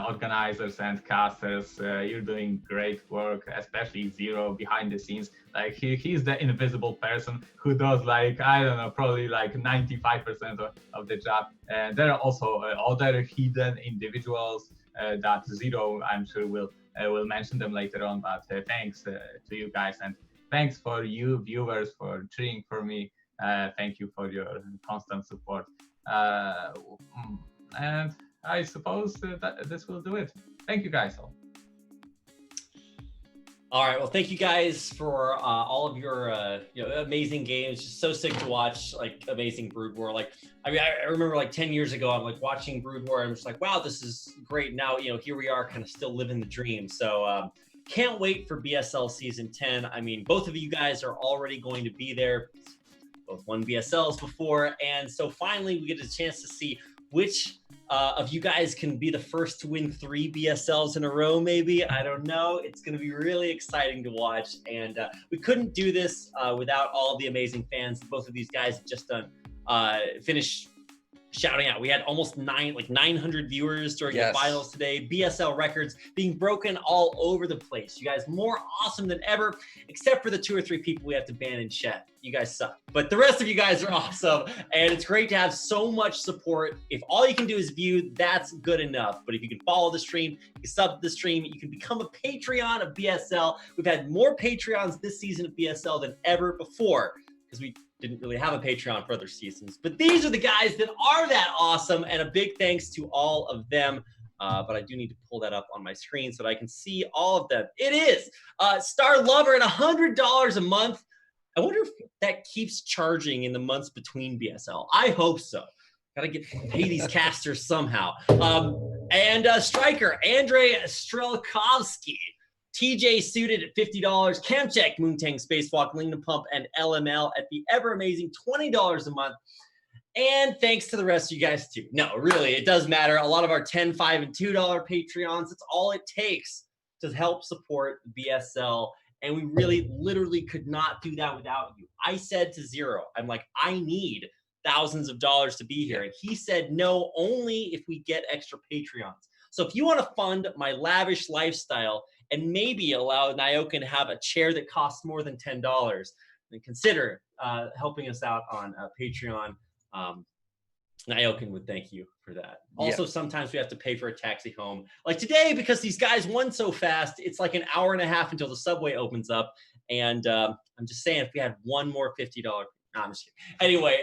organizers and casters. You're doing great work, especially Zero behind the scenes. Like he's the invisible person who does, like, I don't know, probably like 95% of the job. And there are also other hidden individuals that Zero, I'm sure, will mention them later on. But thanks to you guys, and thanks for you viewers for cheering for me. Thank you for your constant support. And I suppose that this will do it. Thank you guys all. All right, well, thank you guys for all of your amazing games. Just so sick to watch, like, amazing Brood War. Like, I mean, I remember like 10 years ago, I'm like watching Brood War. I'm just like, wow, this is great. Now, here we are, kind of still living the dream. So can't wait for BSL Season 10. I mean, both of you guys are already going to be there. Both won BSLs before, and so finally we get a chance to see which of you guys can be the first to win 3 BSLs in a row, maybe. I don't know. It's going to be really exciting to watch, and we couldn't do this without all the amazing fans. Both of these guys have just done finished shouting out. We had almost 900 viewers during the finals today. BSL records being broken all over the place. You guys more awesome than ever, except for the 2 or 3 people we have to ban in chat. You guys suck. But the rest of you guys are awesome, and it's great to have so much support. If all you can do is view, that's good enough. But if you can follow the stream, you can sub to the stream, you can become a Patreon of BSL. We've had more Patreons this season of BSL than ever before, because we didn't really have a Patreon for other seasons. But these are the guys that are that awesome, and a big thanks to all of them. But I do need to pull that up on my screen so that I can see all of them. It is Star Lover at $100 a month. I wonder if that keeps charging in the months between BSL. I hope so. Gotta pay these casters somehow. And Striker, Andrei Strelkovsky. TJ Suited at $50, Camcheck, Moontang, Spacewalk, Lingna Pump, and LML at the ever-amazing $20 a month. And thanks to the rest of you guys, too. No, really, it does matter. A lot of our $10, $5, and $2 Patreons, it's all it takes to help support BSL. And we really, literally could not do that without you. I said to Zero, I'm like, I need thousands of dollars to be here. And he said, no, only if we get extra Patreons. So if you want to fund my lavish lifestyle and maybe allow Nyokin to have a chair that costs more than $10, then consider helping us out on Patreon. Nyokin would thank you for that. Also, sometimes we have to pay for a taxi home. Like today, because these guys won so fast, it's like an hour and a half until the subway opens up. And I'm just saying, if we had one more $50, no, I'm just kidding. Anyway,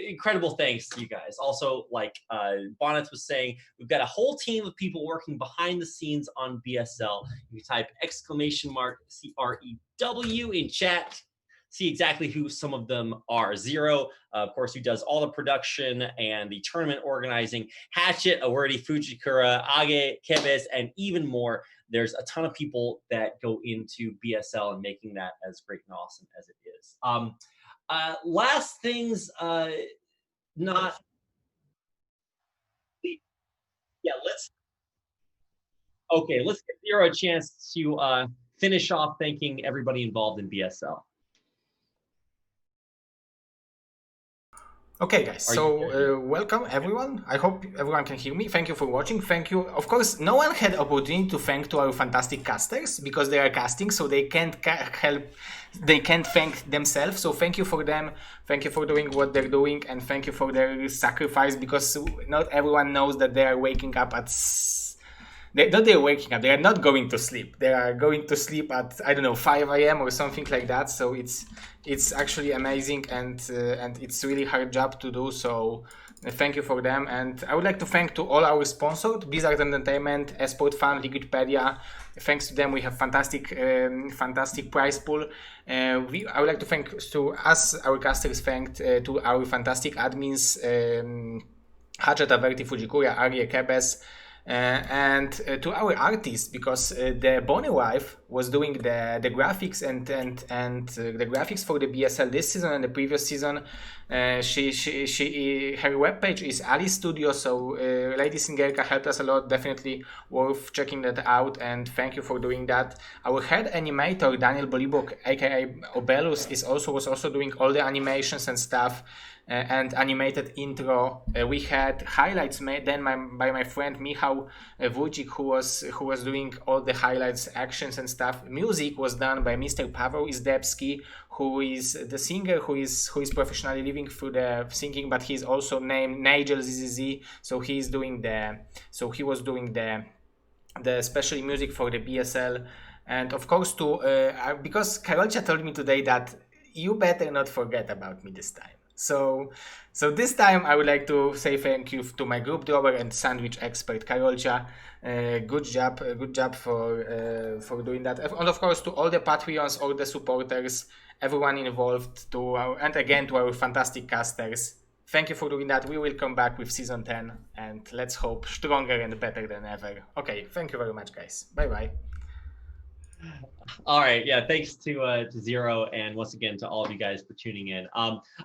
incredible thanks to you guys. Also, like Bonyth was saying, we've got a whole team of people working behind the scenes on BSL. You type !CREW in chat. See exactly who some of them are. Zero, of course, who does all the production and the tournament organizing. Hatchet, Awerdi, Fujikura, Age, Kebes, and even more. There's a ton of people that go into BSL and making that as great and awesome as it is. Last things, let's give Zero a chance to finish off thanking everybody involved in BSL. Okay, guys, Are so welcome everyone. I hope everyone can hear me. Thank you for watching. Thank you. Of course, no one had opportunity to thank to our fantastic casters because they are casting, so they can't help. They can't thank themselves. So thank you for them. Thank you for doing what they're doing, and thank you for their sacrifice because not everyone knows that they are waking up at. They're waking up. They are not going to sleep. They are going to sleep at, I don't know, 5 a.m. or something like that. So it's actually amazing, and it's really hard job to do. So thank you for them. And I would like to thank to all our sponsors, Blizzard Entertainment, Esport Fan, Liquipedia. Thanks to them, we have fantastic prize pool. I would like to thank to us, our casters, thanked to our fantastic admins, Hachet, Averti, Fujikura, Arye, Kebes. And to our artists, because the Bonyth was doing the graphics and the graphics for the BSL this season and the previous season. Her webpage is Ali Studio, so Lady Singerka helped us a lot. Definitely worth checking that out, and thank you for doing that. Our head animator Daniel Bolibok, aka Obelus, was also doing all the animations and stuff. And animated intro. We had highlights made then by my friend Michał Wójcik, who was doing all the highlights, actions and stuff. Music was done by Mr. Paweł Izdebski, who is the singer who is professionally living through the singing, but he's also named Nigel ZZZ. So he was doing the special music for the BSL. And of course, because Karolcia told me today that you better not forget about me this time. So this time I would like to say thank you to my group drawer and sandwich expert Karolcia. Good job for doing that. And of course to all the Patreons, all the supporters, everyone involved, and again to our fantastic casters. Thank you for doing that. We will come back with season 10 and let's hope stronger and better than ever. Okay, thank you very much, guys. Bye bye. All right, yeah, thanks to Zero, and once again to all of you guys for tuning in.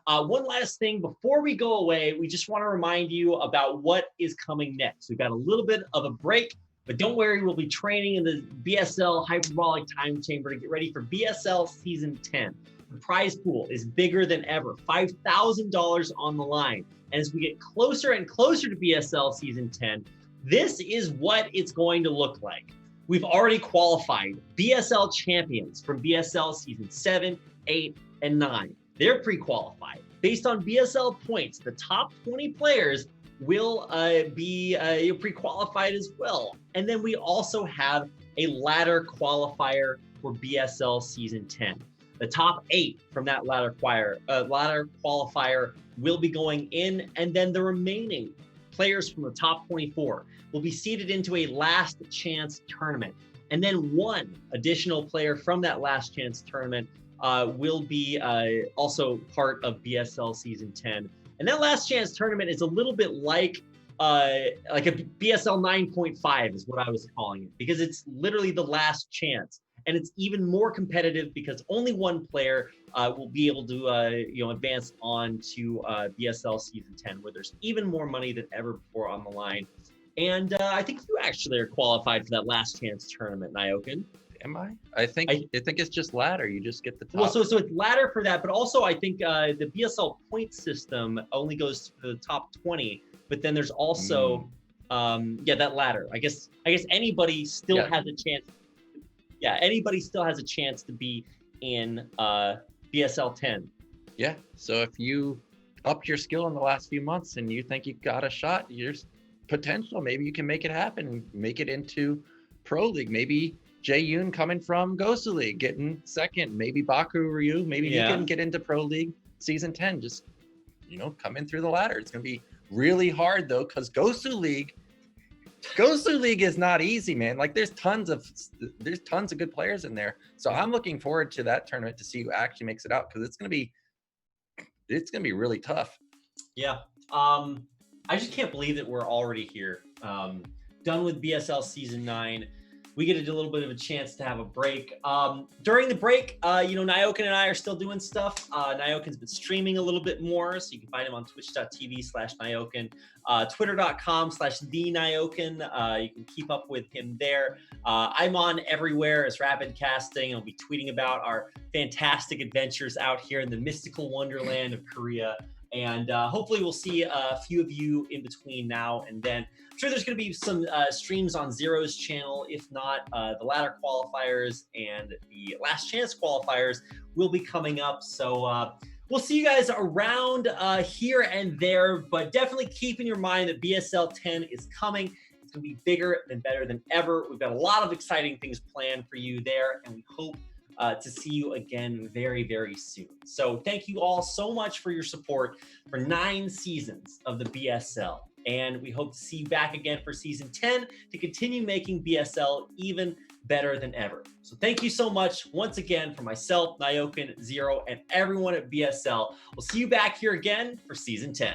One last thing before we go away, we just want to remind you about what is coming next. We've got a little bit of a break, but don't worry, we'll be training in the BSL Hyperbolic Time Chamber to get ready for BSL Season 10. The prize pool is bigger than ever, $5,000 on the line. And as we get closer and closer to BSL Season 10, this is what it's going to look like. We've already qualified BSL champions from BSL Season 7, 8, and 9. They're pre-qualified. Based on BSL points, the top 20 players will be pre-qualified as well. And then we also have a ladder qualifier for BSL Season 10. The top 8 from that ladder qualifier will be going in, and then the remaining players from the top 24 will be seeded into a last chance tournament. And then one additional player from that last chance tournament will be also part of BSL Season 10. And that last chance tournament is a little bit like a BSL 9.5 is what I was calling it, because it's literally the last chance. And it's even more competitive because only one player will be able to advance on to BSL Season 10, where there's even more money than ever before on the line. And I think you actually are qualified for that last chance tournament, Nyokin. Am I? I think it's just ladder. You just get the top. Well, so it's ladder for that, but also I think the BSL point system only goes to the top 20. But then there's also that ladder. I guess anybody still has a chance. Yeah, anybody still has a chance to be in BSL 10. Yeah. So if you upped your skill in the last few months and you think you've got a shot, there's potential. Maybe you can make it happen and make it into Pro League. Maybe Jae-yoon coming from Gosu League getting second. Maybe Baku Ryu. Maybe you can get into Pro League Season 10. Just come in through the ladder. It's gonna be really hard though, because Gosu League is not easy, man. Like there's tons of good players in there. So I'm looking forward to that tournament to see who actually makes it out, because it's gonna be really tough. Yeah. I just can't believe that we're already here. Done with BSL Season 9. We get a little bit of a chance to have a break. During the break, Nyokin and I are still doing stuff. Nyokin's been streaming a little bit more, so you can find him on twitch.tv/Nyokin, twitter.com/TheNyokin. You can keep up with him there. I'm on everywhere as Rapid Casting. I'll be tweeting about our fantastic adventures out here in the mystical wonderland of Korea. And hopefully we'll see a few of you in between now and then. I'm sure there's going to be some streams on Zero's channel. If not, the ladder qualifiers and the last chance qualifiers will be coming up. So we'll see you guys around here and there, but definitely keep in your mind that BSL 10 is coming. It's going to be bigger and better than ever. We've got a lot of exciting things planned for you there, and we hope to see you again very, very soon. So thank you all so much for your support for 9 seasons of the BSL. And we hope to see you back again for season 10 to continue making BSL even better than ever. So thank you so much once again from myself, Nyokin, Zero, and everyone at BSL. We'll see you back here again for season 10.